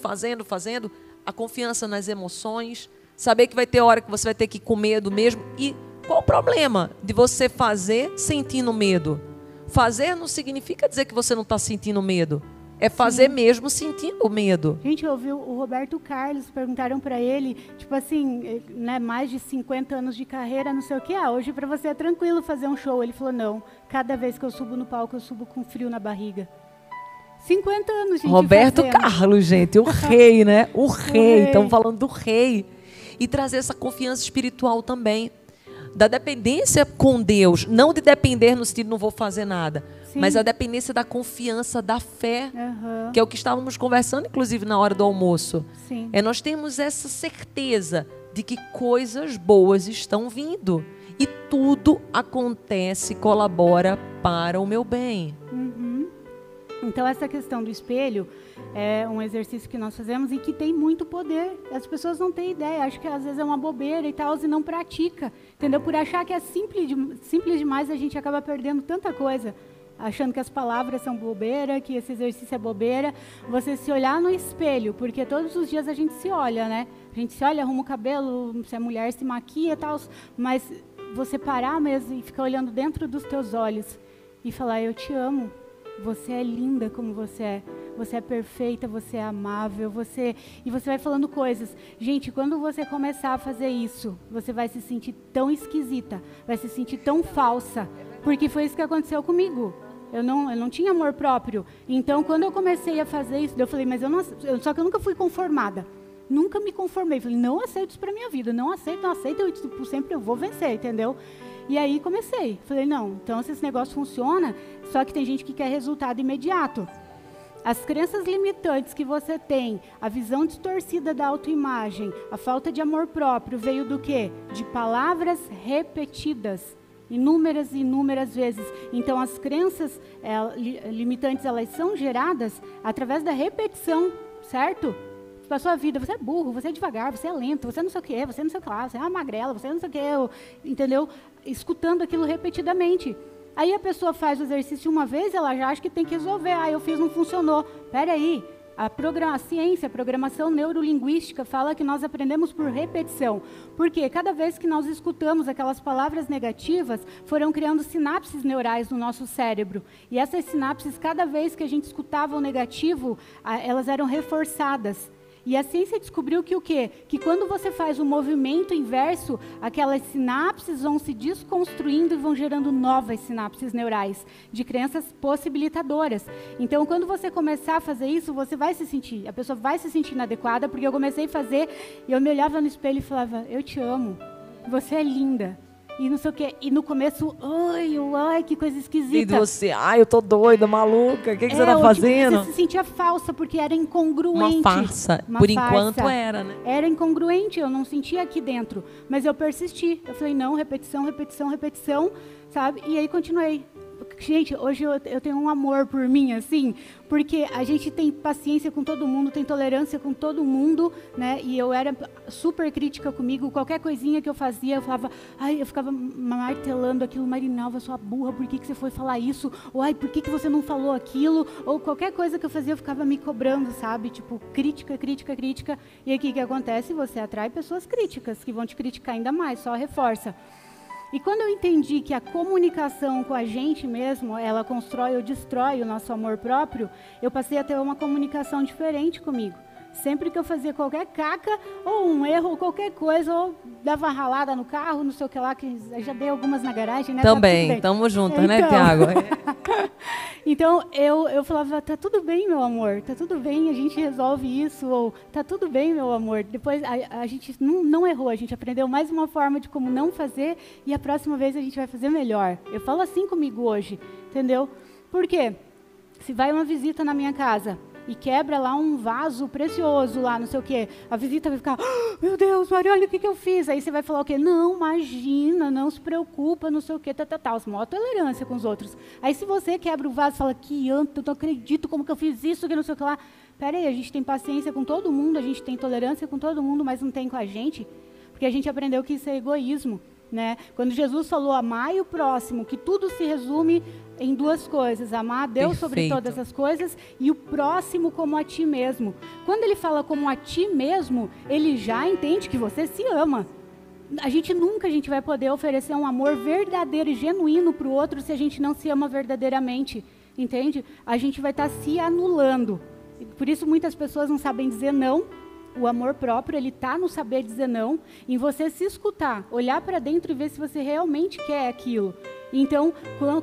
A confiança nas emoções. Saber que vai ter hora que você vai ter que ir com medo mesmo. E qual o problema de você fazer sentindo medo? Fazer não significa dizer que você não está sentindo medo. É fazer mesmo sentindo medo. Gente, eu ouvi o Roberto Carlos, perguntaram para ele, tipo assim, né, mais de 50 anos de carreira, não sei o que. Hoje para você é tranquilo fazer um show. Ele falou, não, cada vez que eu subo no palco, eu subo com frio na barriga. 50 anos, gente. Roberto fazendo. Carlos, gente, o rei, né? O rei, estamos falando do rei. E trazer essa confiança espiritual também. Da dependência com Deus, não de depender no sentido não vou fazer nada, mas a dependência da confiança, da fé, que é o que estávamos conversando, inclusive, na hora do almoço. Nós temos essa certeza de que coisas boas estão vindo e tudo acontece, colabora para o meu bem. Então, essa questão do espelho é um exercício que nós fazemos e que tem muito poder. As pessoas não têm ideia, acham que às vezes é uma bobeira e tal, e não pratica, entendeu? Por achar que é simples demais, a gente acaba perdendo tanta coisa, achando que as palavras são bobeira, que esse exercício é bobeira. Você se olhar no espelho, porque todos os dias a gente se olha, né? A gente se olha, arruma o cabelo, se é mulher, se maquia e tal, mas você parar mesmo e ficar olhando dentro dos teus olhos e falar, eu te amo. Você é linda como você é perfeita, você é amável, e você vai falando coisas. Gente, quando você começar a fazer isso, você vai se sentir tão esquisita, vai se sentir tão falsa, porque foi isso que aconteceu comigo. Eu não tinha amor próprio. Então, quando eu comecei a fazer isso, eu falei, mas só que eu nunca fui conformada. Nunca me conformei. Falei, não aceito isso pra minha vida, não aceito, eu sempre eu vou vencer, entendeu? E aí comecei. Falei, não, então se esse negócio funciona, só que tem gente que quer resultado imediato. As crenças limitantes que você tem, a visão distorcida da autoimagem, a falta de amor próprio, veio do quê? De palavras repetidas, inúmeras e inúmeras vezes. Então, as crenças limitantes, elas são geradas através da repetição, certo? Para a sua vida, você é burro, você é devagar, você é lento, você não sei o quê, você não sei o que lá, você é uma magrela, você não sei o quê, entendeu? Escutando aquilo repetidamente. Aí a pessoa faz o exercício uma vez, ela já acha que tem que resolver. Eu fiz, não funcionou. Peraí, a ciência, a programação neurolinguística fala que nós aprendemos por repetição. Porque cada vez que nós escutamos aquelas palavras negativas, foram criando sinapses neurais no nosso cérebro. E essas sinapses, cada vez que a gente escutava o negativo, elas eram reforçadas. E a ciência descobriu que o quê? Que quando você faz o movimento inverso, aquelas sinapses vão se desconstruindo e vão gerando novas sinapses neurais, de crenças possibilitadoras. Então, quando você começar a fazer isso, você vai se sentir, a pessoa vai se sentir inadequada, porque eu comecei a fazer, e eu me olhava no espelho e falava, eu te amo, você é linda. E não sei o quê. E no começo, ai, que coisa esquisita. E você, eu tô doida, maluca, o que você tá fazendo? Você se sentia falsa, porque era incongruente. Uma farsa. Por enquanto era, né? Era incongruente, eu não sentia aqui dentro. Mas eu persisti. Eu falei, não, repetição, sabe? E aí continuei. Gente, hoje eu tenho um amor por mim, assim, porque a gente tem paciência com todo mundo, tem tolerância com todo mundo, né? E eu era super crítica comigo, qualquer coisinha que eu fazia, eu falava, eu ficava martelando aquilo, Marinalva, sua burra, por que você foi falar isso? Ou, por que você não falou aquilo? Ou qualquer coisa que eu fazia, eu ficava me cobrando, sabe? Tipo, crítica. E aí, o que acontece? Você atrai pessoas críticas, que vão te criticar ainda mais, só reforça. E quando eu entendi que a comunicação com a gente mesmo, ela constrói ou destrói o nosso amor próprio, eu passei a ter uma comunicação diferente comigo. Sempre que eu fazia qualquer caca, ou um erro, ou qualquer coisa, ou dava ralada no carro, não sei o que lá, que já dei algumas na garagem, né? Também, estamos juntas, né, Tiago? Então, eu falava, tá tudo bem, meu amor, tá tudo bem, a gente resolve isso, ou tá tudo bem, meu amor. Depois, a gente não errou, a gente aprendeu mais uma forma de como não fazer, e a próxima vez a gente vai fazer melhor. Eu falo assim comigo hoje, entendeu? Por quê? Se vai uma visita na minha casa, e quebra lá um vaso precioso lá, não sei o quê, a visita vai ficar, "Ah, meu Deus, Maria, olha o que eu fiz." Aí você vai falar o quê? Não, imagina, não se preocupa, não sei o quê, tal. Maior tolerância com os outros. Aí se você quebra o vaso e fala, que anta, eu não acredito como que eu fiz isso, que não sei o que lá. Peraí, a gente tem paciência com todo mundo, a gente tem tolerância com todo mundo, mas não tem com a gente, porque a gente aprendeu que isso é egoísmo, né? Quando Jesus falou, amai o próximo, que tudo se resume em duas coisas, amar a Deus sobre todas as coisas e o próximo como a ti mesmo. Quando ele fala como a ti mesmo, ele já entende que você se ama. A gente vai poder oferecer um amor verdadeiro e genuíno para o outro se a gente não se ama verdadeiramente, entende? A gente vai estar se anulando. Por isso muitas pessoas não sabem dizer não. O amor próprio, ele está no saber dizer não, em você se escutar, olhar para dentro e ver se você realmente quer aquilo. Então,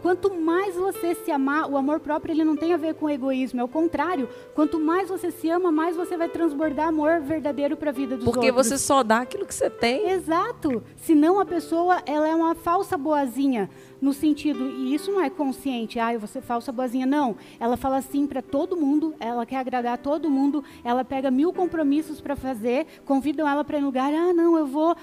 quanto mais você se amar, o amor próprio ele não tem a ver com egoísmo, é o contrário. Quanto mais você se ama, mais você vai transbordar amor verdadeiro para a vida dos outros. Porque você só dá aquilo que você tem. Exato. Senão a pessoa, ela é uma falsa boazinha, no sentido, e isso não é consciente, eu vou ser falsa boazinha, não. Ela fala sim para todo mundo, ela quer agradar todo mundo, ela pega 1000 compromissos para fazer, convidam ela para ir no lugar, não, eu vou,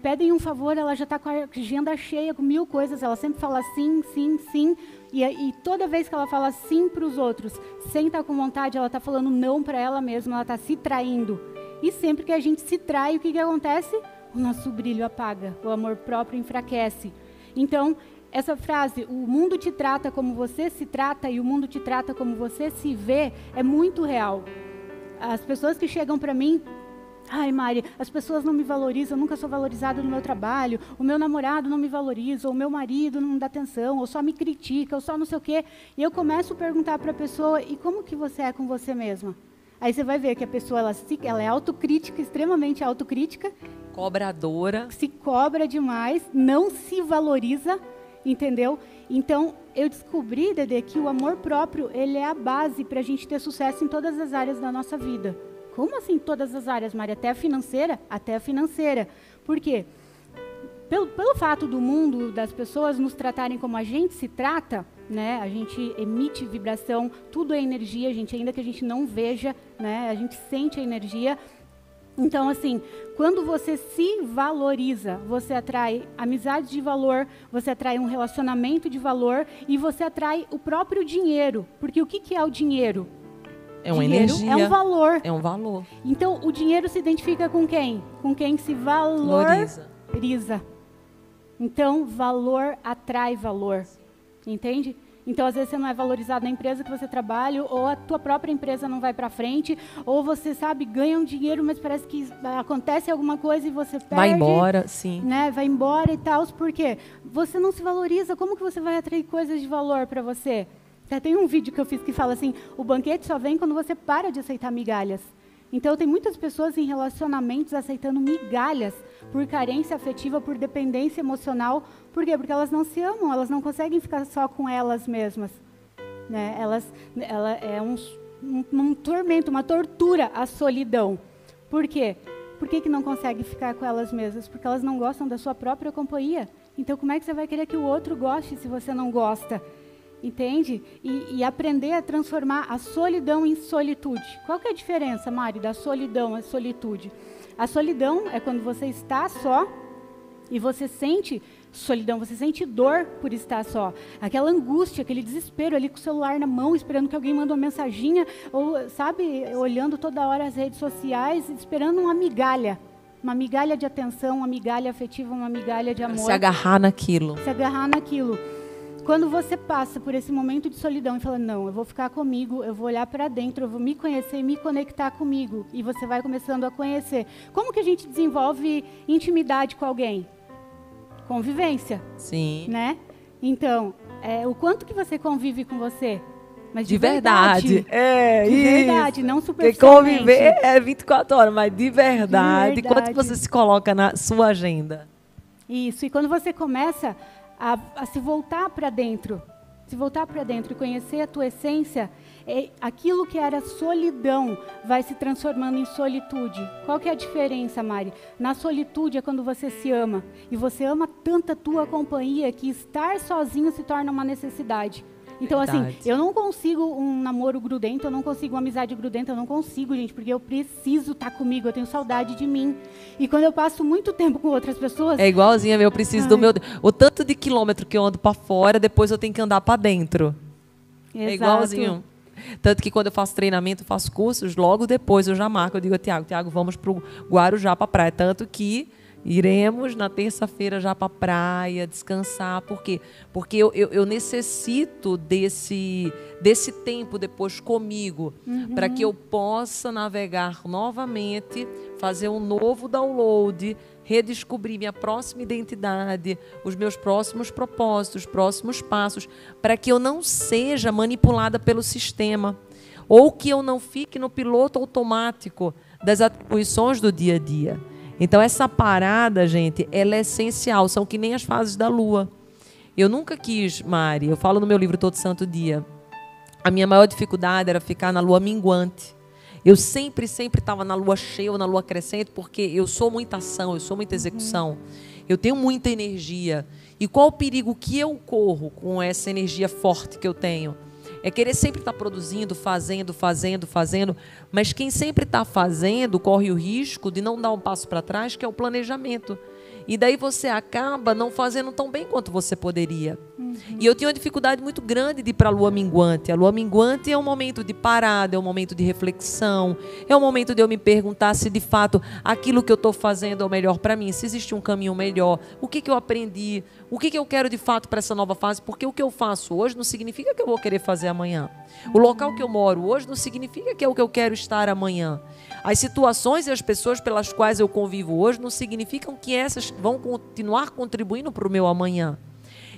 pedem um favor, ela já está com a agenda cheia, com 1000 coisas, ela sempre fala sim, sim, sim, e toda vez que ela fala sim para os outros, sem estar com vontade, ela está falando não para ela mesma, ela está se traindo. E sempre que a gente se trai, o que acontece? O nosso brilho apaga, o amor próprio enfraquece. Então, essa frase, o mundo te trata como você se trata e o mundo te trata como você se vê, é muito real. As pessoas que chegam para mim, ai Mari, as pessoas não me valorizam, eu nunca sou valorizada no meu trabalho, o meu namorado não me valoriza, ou o meu marido não me dá atenção, ou só me critica, ou só não sei o quê. E eu começo a perguntar para a pessoa, e como que você é com você mesma? Aí você vai ver que a pessoa ela é autocrítica, extremamente autocrítica. Cobradora. Se cobra demais, não se valoriza, entendeu? Então, eu descobri, Dedê, que o amor próprio, ele é a base para a gente ter sucesso em todas as áreas da nossa vida. Como assim todas as áreas, Maria? Até a financeira? Até a financeira. Por quê? Pelo fato do mundo, das pessoas nos tratarem como a gente se trata, né? A gente emite vibração, tudo é energia, gente, ainda que a gente não veja, né? A gente sente a energia. Então, assim, quando você se valoriza, você atrai amizades de valor, você atrai um relacionamento de valor e você atrai o próprio dinheiro. Porque o que é o dinheiro? É uma dinheiro energia. É um valor. É um valor. Então, o dinheiro se identifica com quem? Com quem se valoriza. Então, valor atrai valor. Entende? Então, às vezes, você não é valorizado na empresa que você trabalha, ou a tua própria empresa não vai para frente, ou você, sabe, ganha um dinheiro, mas parece que acontece alguma coisa e você perde. Vai embora, sim. Né? Vai embora e tal. Por quê? Você não se valoriza. Como que você vai atrair coisas de valor para você? Tem um vídeo que eu fiz que fala assim, o banquete só vem quando você para de aceitar migalhas. Então, tem muitas pessoas em relacionamentos aceitando migalhas por carência afetiva, por dependência emocional. Por quê? Porque elas não se amam, elas não conseguem ficar só com elas mesmas. Né? Ela é um tormento, uma tortura a solidão. Por quê? Por que não conseguem ficar com elas mesmas? Porque elas não gostam da sua própria companhia. Então, como é que você vai querer que o outro goste se você não gosta? Entende? E aprender a transformar a solidão em solitude. Qual que é a diferença, Mari, da solidão à solitude? A solidão é quando você está só e você sente solidão, você sente dor por estar só. Aquela angústia, aquele desespero ali com o celular na mão, esperando que alguém mande uma mensaginha, ou, sabe, olhando toda hora as redes sociais, esperando uma migalha de atenção, uma migalha afetiva, uma migalha de amor. Se agarrar naquilo. Se agarrar naquilo. Quando você passa por esse momento de solidão e fala, não, eu vou ficar comigo, eu vou olhar para dentro, eu vou me conhecer e me conectar comigo. E você vai começando a conhecer. Como que a gente desenvolve intimidade com alguém? Convivência. Sim. Né? Então, o quanto que você convive com você? Mas de verdade. De verdade, não Porque superficialmente. conviver é 24 horas, mas de verdade. Quanto você se coloca na sua agenda? Isso, e quando você começa a se voltar para dentro, e conhecer a tua essência, aquilo que era solidão vai se transformando em solitude. Qual que é a diferença, Mari? Na solitude é quando você se ama, e você ama tanto a tua companhia que estar sozinho se torna uma necessidade. Então, Verdade. assim, eu não consigo um namoro grudento, eu não consigo uma amizade grudenta, eu não consigo, gente, porque eu preciso estar comigo, eu tenho saudade de mim. E quando eu passo muito tempo com outras pessoas... É igualzinho, eu preciso do meu... O tanto de quilômetro que eu ando para fora, depois eu tenho que andar para dentro. É Exato. igualzinho. Tanto que quando eu faço treinamento, faço cursos, logo depois eu já marco. Eu digo, Tiago, vamos para o Guarujá, para a praia. Tanto que iremos na terça-feira já para a praia, descansar. Por quê? Porque eu necessito desse tempo depois comigo, para que eu possa navegar novamente, fazer um novo download, redescobrir minha próxima identidade, os meus próximos propósitos, próximos passos, para que eu não seja manipulada pelo sistema, ou que eu não fique no piloto automático das atribuições do dia a dia. Então, essa parada, gente, ela é essencial, são que nem as fases da lua. Eu nunca quis, Mari, eu falo no meu livro Todo Santo Dia, a minha maior dificuldade era ficar na lua minguante. Eu sempre estava na lua cheia ou na lua crescente, porque eu sou muita ação, eu sou muita execução. Eu tenho muita energia. E qual o perigo que eu corro com essa energia forte que eu tenho? É querer sempre estar produzindo, fazendo. Mas quem sempre está fazendo corre o risco de não dar um passo para trás, que é o planejamento. E daí você acaba não fazendo tão bem quanto você poderia. E eu tinha uma dificuldade muito grande de ir para a lua minguante. A lua minguante é um momento de parada, é um momento de reflexão, é um momento de eu me perguntar se de fato aquilo que eu estou fazendo é o melhor para mim, se existe um caminho melhor, o que eu aprendi, o que eu quero de fato para essa nova fase, porque o que eu faço hoje não significa que eu vou querer fazer amanhã. O local que eu moro hoje não significa que é o que eu quero estar amanhã. As situações e as pessoas pelas quais eu convivo hoje não significam que essas vão continuar contribuindo para o meu amanhã.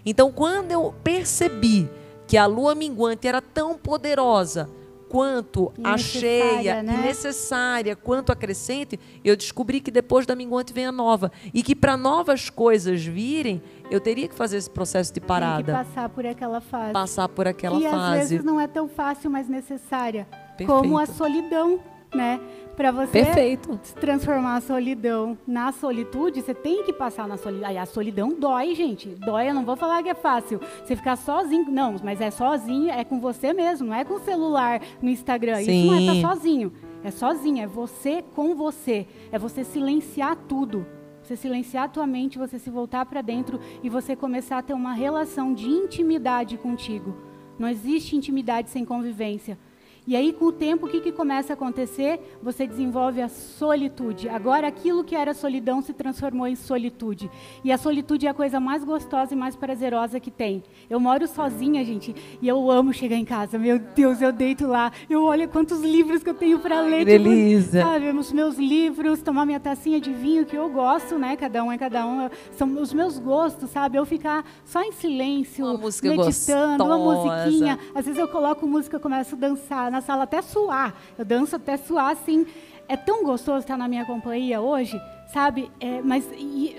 Então, quando eu percebi que a lua minguante era tão poderosa quanto a cheia, né? e necessária, quanto a crescente, eu descobri que depois da minguante vem a nova. E que para novas coisas virem, eu teria que fazer esse processo de parada. Tem que passar por aquela fase. Passar por aquela que fase. às vezes não é tão fácil, mas necessária. Perfeito. Como a solidão, né? Para você Perfeito. transformar a solidão na solitude, você tem que passar na solidão. Aí a solidão dói, gente. Dói, eu não vou falar que é fácil. Você ficar sozinho, não, mas é sozinho, é com você mesmo, não é com o celular no Instagram. Sim. Isso não é estar sozinho. É sozinho, é você com você. É você silenciar tudo. Você silenciar a tua mente, você se voltar para dentro e você começar a ter uma relação de intimidade contigo. Não existe intimidade sem convivência. E aí, com o tempo, o que começa a acontecer? Você desenvolve a solitude. Agora, aquilo que era solidão se transformou em solitude. E a solitude é a coisa mais gostosa e mais prazerosa que tem. Eu moro sozinha, gente, e eu amo chegar em casa. Meu Deus, eu deito lá, eu olho quantos livros que eu tenho para ler. Que delícia. Sabe, os meus livros, tomar minha tacinha de vinho, que eu gosto, né? Cada um é cada um. São os meus gostos, sabe? Eu ficar só em silêncio, Uma música meditando, gostosa. uma musiquinha. Às vezes eu coloco música e começo a dançar na sala até suar. Eu danço até suar, assim. É tão gostoso estar na minha companhia hoje, sabe? Mas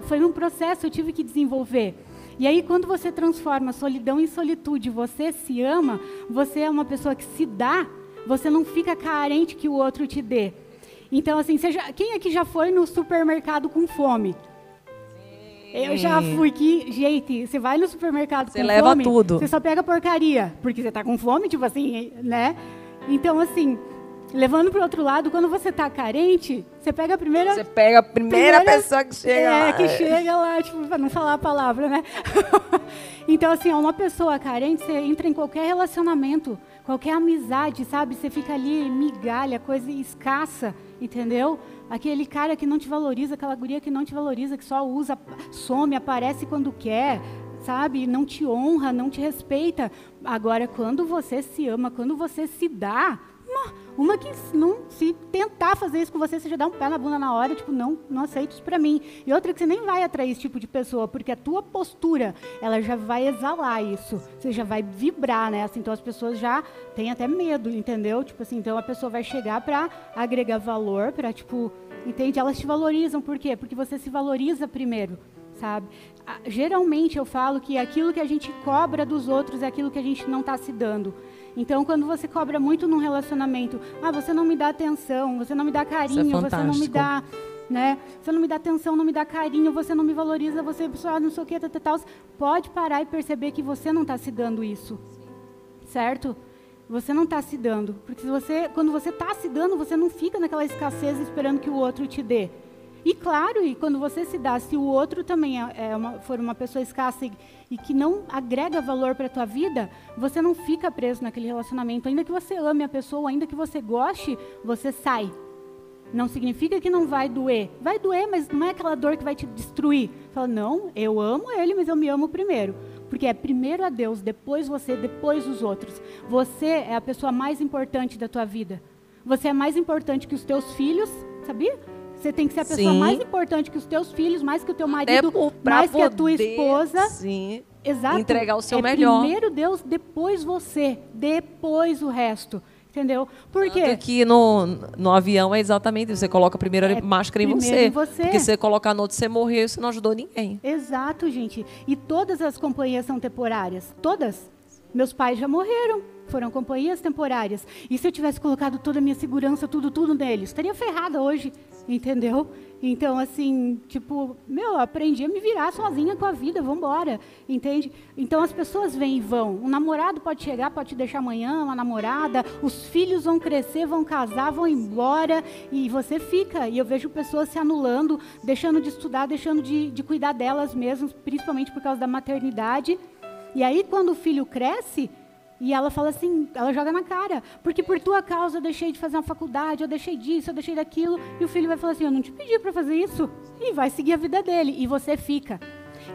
foi um processo, eu tive que desenvolver. E aí, quando você transforma solidão em solitude, você se ama, você é uma pessoa que se dá, você não fica carente que o outro te dê. Então, assim, quem aqui já foi no supermercado com fome? Eu já fui. Gente, você vai no supermercado com fome... Você leva tudo. Você só pega porcaria, porque você está com fome, tipo assim, né? Então, assim, levando para o outro lado, quando você está carente, você pega a primeira... Você pega a primeira pessoa que chega lá. que chega lá, tipo, para não falar a palavra, né? Então, assim, uma pessoa carente, você entra em qualquer relacionamento, qualquer amizade, sabe? Você fica ali, migalha, coisa escassa, entendeu? Aquele cara que não te valoriza, aquela guria que não te valoriza, que só usa, some, aparece quando quer, sabe? Não te honra, não te respeita. Agora, quando você se ama, quando você se dá, uma que não, se tentar fazer isso com você, você já dá um pé na bunda na hora, tipo, não aceito isso pra mim. E outra que você nem vai atrair esse tipo de pessoa, porque a tua postura, ela já vai exalar isso. Você já vai vibrar, né? Assim, então as pessoas já têm até medo, entendeu? Tipo assim, então a pessoa vai chegar pra agregar valor, pra, tipo, entende? Elas te valorizam, por quê? Porque você se valoriza primeiro, sabe? Geralmente eu falo que aquilo que a gente cobra dos outros é aquilo que a gente não está se dando. Então, quando você cobra muito num relacionamento, você não me dá atenção, você não me dá carinho, você não me dá, né? Você não me dá atenção, não me dá carinho, você não me valoriza, você só não sei o que, tal. Pode parar e perceber que você não está se dando isso. certo? Você não está se dando. Porque quando você está se dando, você não fica naquela escassez esperando que o outro te dê. E claro, e quando você se dá, se o outro também for uma pessoa escassa e que não agrega valor para a tua vida, você não fica preso naquele relacionamento. Ainda que você ame a pessoa, ainda que você goste, você sai. Não significa que não vai doer. Vai doer, mas não é aquela dor que vai te destruir. Fala, não, eu amo ele, mas eu me amo primeiro. Porque é primeiro a Deus, depois você, depois os outros. Você é a pessoa mais importante da tua vida. Você é mais importante que os teus filhos, sabia? Você tem que ser a pessoa mais importante que os teus filhos, mais que o teu marido, mais que a tua esposa. Sim. Exato. Entregar o seu melhor. Primeiro Deus, depois você, depois o resto. Entendeu? Por quê? Tanto que no avião é exatamente isso. Você coloca primeiro a máscara em você. Porque se você colocar no outro, você morreu, você não ajudou ninguém. Exato, gente. E todas as companhias são temporárias. Todas. Meus pais já morreram. Foram companhias temporárias. E se eu tivesse colocado toda a minha segurança, tudo neles, estaria ferrada hoje, entendeu? Então, assim, tipo, aprendi a me virar sozinha com a vida, vambora, entende? Então, as pessoas vêm e vão. Um namorado pode chegar, pode te deixar amanhã, uma namorada, os filhos vão crescer, vão casar, vão embora, e você fica. E eu vejo pessoas se anulando, deixando de estudar, deixando de cuidar delas mesmas, principalmente por causa da maternidade. E aí, quando o filho cresce, e ela fala assim, ela joga na cara, porque por tua causa eu deixei de fazer uma faculdade, eu deixei disso, eu deixei daquilo, e o filho vai falar assim, eu não te pedi para fazer isso, e vai seguir a vida dele, e você fica.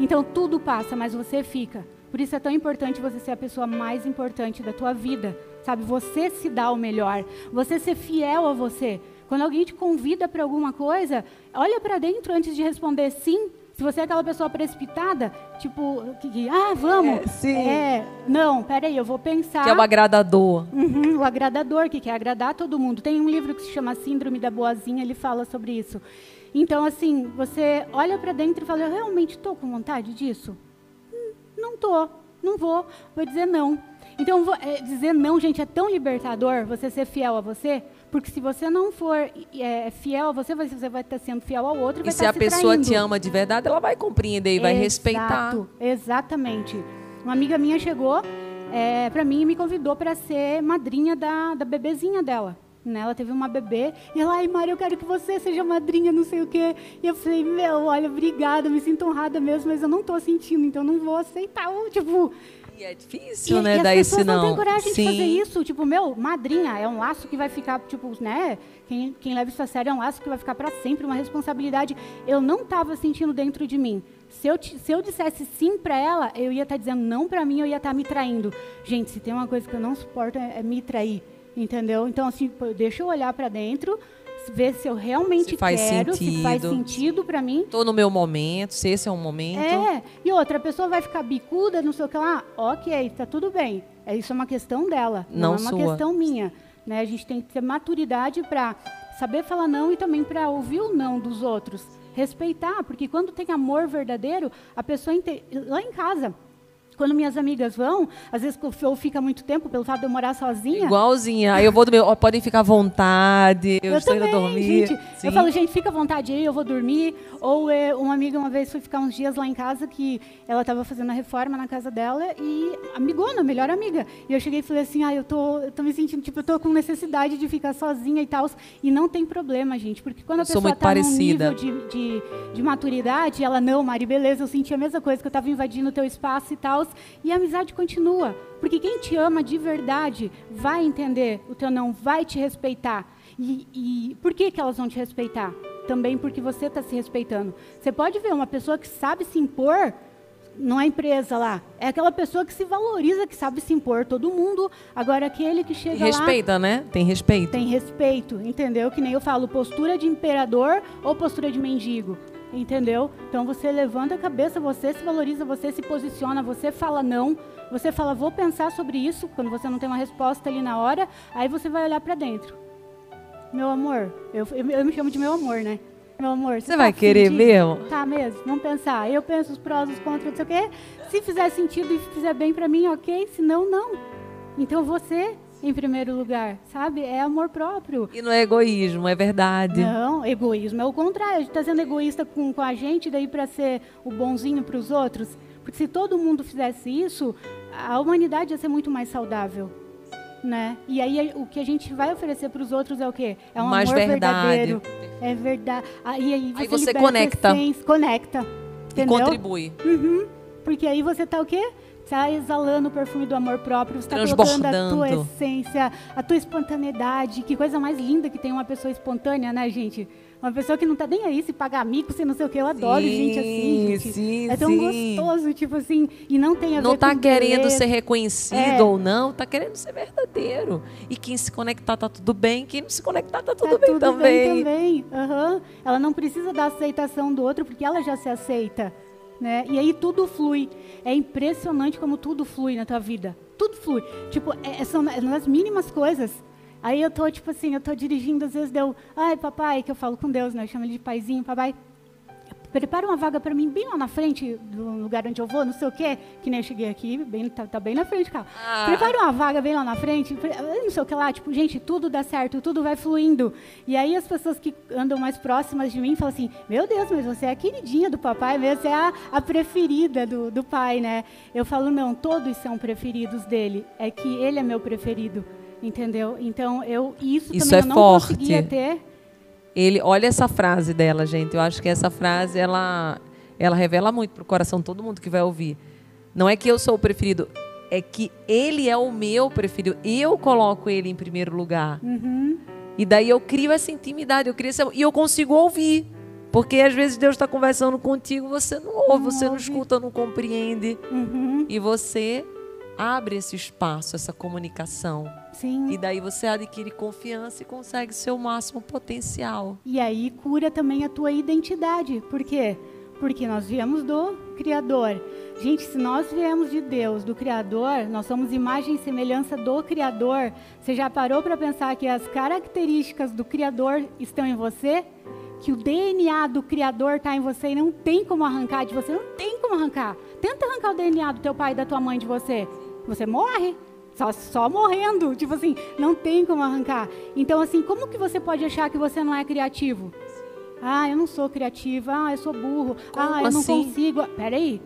Então tudo passa, mas você fica. Por isso é tão importante você ser a pessoa mais importante da tua vida, sabe? Você se dá o melhor, você ser fiel a você. Quando alguém te convida para alguma coisa, olha para dentro antes de responder sim. Se você é aquela pessoa precipitada, tipo, vamos. Não, peraí, eu vou pensar. Que é o agradador. O agradador, que quer agradar todo mundo. Tem um livro que se chama Síndrome da Boazinha, ele fala sobre isso. Então, assim, você olha para dentro e fala, eu realmente estou com vontade disso? Não estou, não vou dizer não. Então, dizer não, gente, é tão libertador você ser fiel a você. Porque se você não for fiel a você vai estar sendo fiel ao outro e vai estar se traindo. E se a pessoa te ama de verdade, ela vai compreender e vai respeitar. Exatamente. Uma amiga minha chegou para mim e me convidou para ser madrinha da bebezinha dela. Né? Ela teve uma bebê e ela, ai, Mari, eu quero que você seja madrinha, não sei o quê. E eu falei, olha, obrigada, me sinto honrada mesmo, mas eu não estou sentindo, então não vou aceitar. Tipo... E é difícil, né, dar esse não. E as pessoas não têm coragem de fazer isso. Tipo, madrinha é um laço que vai ficar, tipo, né? Quem leva isso a sério é um laço que vai ficar para sempre, uma responsabilidade. Eu não estava sentindo dentro de mim. Se eu dissesse sim para ela, eu ia estar dizendo não para mim, eu ia estar me traindo. Gente, se tem uma coisa que eu não suporto é me trair, entendeu? Então, assim, deixa eu olhar para dentro, ver se eu realmente quero, se faz sentido para mim. Estou no meu momento, se esse é um momento. E outra, a pessoa vai ficar bicuda, não sei o que lá, ok, tá tudo bem. Isso é uma questão dela, não é uma questão minha. Né? A gente tem que ter maturidade para saber falar não e também para ouvir o não dos outros. Respeitar, porque quando tem amor verdadeiro, a pessoa... Lá em casa... Quando minhas amigas vão, às vezes eu fico muito tempo pelo fato de eu morar sozinha. Igualzinha. Aí eu vou podem ficar à vontade, eu estou indo dormir. Gente, eu falo, gente, fica à vontade aí, eu vou dormir. Ou uma amiga uma vez foi ficar uns dias lá em casa, que ela estava fazendo a reforma na casa dela, e amigona, melhor amiga. E eu cheguei e falei assim, eu tô me sentindo, tipo, eu tô com necessidade de ficar sozinha e tal. E não tem problema, gente, porque quando a pessoa está num nível de maturidade, ela, não, Mari, beleza, eu senti a mesma coisa, que eu estava invadindo o teu espaço e tal. E a amizade continua, porque quem te ama de verdade vai entender o teu não, vai te respeitar. E por que elas vão te respeitar? Também porque você está se respeitando. Você pode ver uma pessoa que sabe se impor, não é empresa lá, é aquela pessoa que se valoriza, que sabe se impor, todo mundo. Agora aquele que chega lá... Respeita, né? Tem respeito. Tem respeito, entendeu? Que nem eu falo, postura de imperador ou postura de mendigo. Entendeu? Então você levanta a cabeça, você se valoriza, você se posiciona, você fala não, você fala, vou pensar sobre isso, quando você não tem uma resposta ali na hora, aí você vai olhar para dentro. Meu amor, eu me chamo de meu amor, né? Meu amor, você vai querer mesmo? Tá mesmo, vamos pensar. Eu penso os prós, os contras, não sei o quê. Se fizer sentido e fizer bem para mim, ok, se não, não. Então você... em primeiro lugar, sabe? É amor próprio. E não é egoísmo, é verdade. Não, egoísmo é o contrário. A gente está sendo egoísta com a gente, daí para ser o bonzinho para os outros. Porque se todo mundo fizesse isso, a humanidade ia ser muito mais saudável, né? E aí o que a gente vai oferecer para os outros é o quê? É um Mais amor verdade. verdadeiro. É verdade. Aí você liberta conecta. conecta. E Entendeu? contribui. Uhum. Porque aí você tá o quê? Você tá exalando o perfume do amor próprio, você tá colocando a tua Transbordando. essência, a tua espontaneidade. Que coisa mais linda que tem uma pessoa espontânea, né, gente? Uma pessoa que não tá nem aí se pagar mico, se não sei o que. Eu adoro gente assim, gente. Sim, É tão sim. gostoso, tipo assim, e não tem a ver Não tá com querendo beleza. ser reconhecido É. ou não, tá querendo ser verdadeiro. E quem se conectar tá tudo bem, quem não se conectar tá tudo Tá bem tudo também. bem também. Aham. Ela não precisa da aceitação do outro, porque ela já se aceita. Né? E aí tudo flui. É impressionante como tudo flui na tua vida. Tudo flui. Tipo, são nas mínimas coisas. Aí eu tô, tipo assim, eu tô dirigindo, às vezes deu, ai, papai, que eu falo com Deus, né? Eu chamo ele de paizinho, papai. Prepara uma vaga para mim bem lá na frente do lugar onde eu vou, não sei o quê. Que nem eu cheguei aqui, tá bem na frente, cara. Prepara uma vaga bem lá na frente, não sei o que lá. Tipo, gente, tudo dá certo, tudo vai fluindo. E aí as pessoas que andam mais próximas de mim falam assim, meu Deus, mas você é a queridinha do papai mesmo, você é a preferida do pai, né? Eu falo, não, todos são preferidos dele. É que ele é meu preferido, entendeu? Então, isso Isso também é eu não forte. conseguia ter. Olha essa frase dela, gente. Eu acho que essa frase, ela revela muito pro coração de todo mundo que vai ouvir. Não é que eu sou o preferido, é que ele é o meu preferido. Eu coloco ele em primeiro lugar. Uhum. E daí eu crio essa intimidade, e eu consigo ouvir. Porque às vezes Deus está conversando contigo, você não ouve, você não escuta, não compreende. Uhum. E você abre esse espaço, essa comunicação. Sim. E daí você adquire confiança e consegue seu máximo potencial. E aí cura também a tua identidade. Por quê? Porque nós viemos do Criador. Gente, se nós viemos de Deus, do Criador, nós somos imagem e semelhança do Criador. Você já parou para pensar que as características do Criador estão em você? Que o DNA do Criador está em você e não tem como arrancar de você? Não tem como arrancar. Tenta arrancar o DNA do teu pai e da tua mãe de você. Você morre. Só morrendo, tipo assim, não tem como arrancar. Então, assim, como que você pode achar que você não é criativo? Ah, eu não sou criativa, eu sou burro, eu não assim? consigo. Peraí,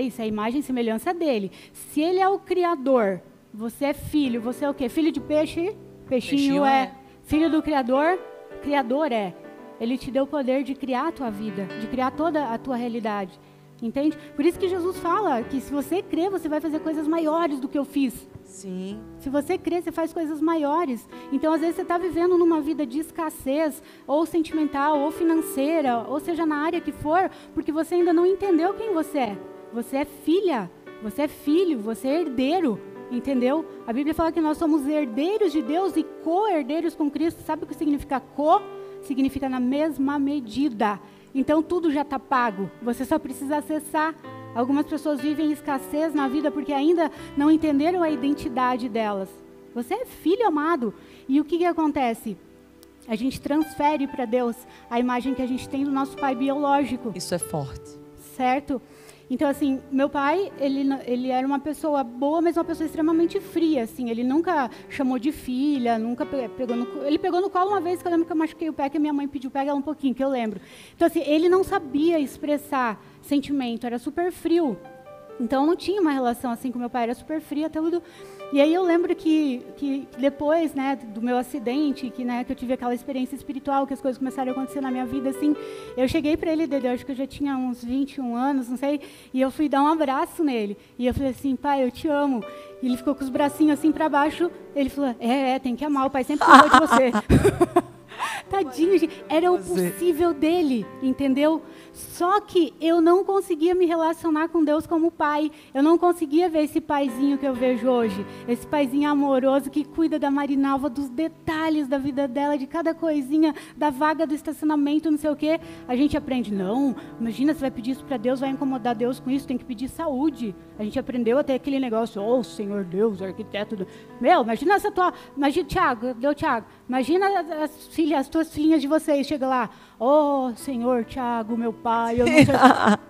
isso é a imagem e semelhança dele. Se ele é o Criador, você é filho, você é o quê? Filho de peixe? Peixinho é. Filho do Criador? Criador é. Ele te deu o poder de criar a tua vida, de criar toda a tua realidade. Entende? Por isso que Jesus fala que se você crer, você vai fazer coisas maiores do que eu fiz. Sim. Se você crer, você faz coisas maiores. Então, às vezes, você está vivendo numa vida de escassez, ou sentimental, ou financeira, ou seja, na área que for, porque você ainda não entendeu quem você é. Você é filha, você é filho, você é herdeiro. Entendeu? A Bíblia fala que nós somos herdeiros de Deus e co-herdeiros com Cristo. Sabe o que significa co? Significa na mesma medida. Então, tudo já está pago. Você só precisa acessar. Algumas pessoas vivem escassez na vida porque ainda não entenderam a identidade delas. Você é filho amado. E o que acontece? A gente transfere para Deus a imagem que a gente tem do nosso pai biológico. Isso é forte. Certo? Então, assim, meu pai, ele era uma pessoa boa, mas uma pessoa extremamente fria, assim. Ele nunca chamou de filha, nunca pegou no... Ele pegou no colo uma vez, que eu lembro que eu machuquei o pé, que a minha mãe pediu, pega ela um pouquinho, que eu lembro. Então, assim, ele não sabia expressar sentimento, era super frio. Então, eu não tinha uma relação assim com meu pai, era super fria, tudo. E aí eu lembro que depois, né, do meu acidente, que eu tive aquela experiência espiritual, que as coisas começaram a acontecer na minha vida, assim, eu cheguei para ele, Dedé, acho que eu já tinha uns 21 anos, não sei, e eu fui dar um abraço nele. E eu falei assim, pai, eu te amo. E ele ficou com os bracinhos assim para baixo, ele falou, tem que amar, o pai sempre cuidou de você. Tadinho, gente. Era o possível dele, entendeu? Só que eu não conseguia me relacionar com Deus como pai. Eu não conseguia ver esse paizinho que eu vejo hoje. Esse paizinho amoroso que cuida da Marinalva, dos detalhes da vida dela, de cada coisinha, da vaga do estacionamento, não sei o quê. A gente aprende, não, imagina, você vai pedir isso para Deus, vai incomodar Deus com isso, tem que pedir saúde. A gente aprendeu até aquele negócio, Senhor Deus, arquiteto. Meu, imagina essa tua... Imagina, Tiago, imagina as tuas filhinhas de vocês, chega lá, Senhor Tiago, meu pai, eu não sei.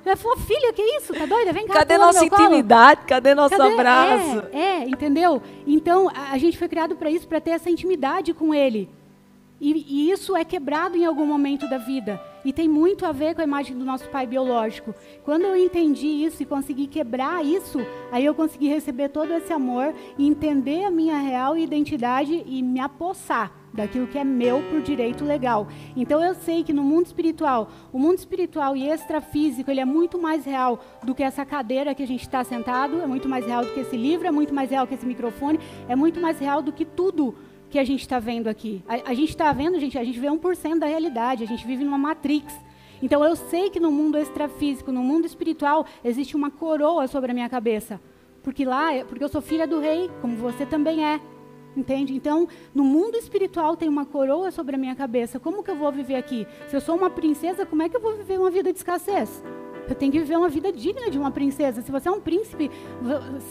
Ela falou, filha, que isso? Tá doida? Vem cá. Cadê nossa intimidade? Cadê nosso Cadê? abraço? Entendeu? Então, a gente foi criado para isso, para ter essa intimidade com ele. E isso é quebrado em algum momento da vida. E tem muito a ver com a imagem do nosso pai biológico. Quando eu entendi isso e consegui quebrar isso, aí eu consegui receber todo esse amor e entender a minha real identidade e me apossar daquilo que é meu por direito legal. Então eu sei que no mundo espiritual, o mundo espiritual e extrafísico, ele é muito mais real do que essa cadeira que a gente está sentado, é muito mais real do que esse livro, é muito mais real que esse microfone, é muito mais real do que tudo que a gente está vendo aqui. A gente está vendo, a gente vê 1% da realidade, a gente vive numa matrix. Então eu sei que no mundo extrafísico, no mundo espiritual, existe uma coroa sobre a minha cabeça. Porque eu sou filha do rei, como você também é. Entende? Então, no mundo espiritual tem uma coroa sobre a minha cabeça. Como que eu vou viver aqui? Se eu sou uma princesa, como é que eu vou viver uma vida de escassez? Eu tenho que viver uma vida digna de uma princesa. Se você é um príncipe,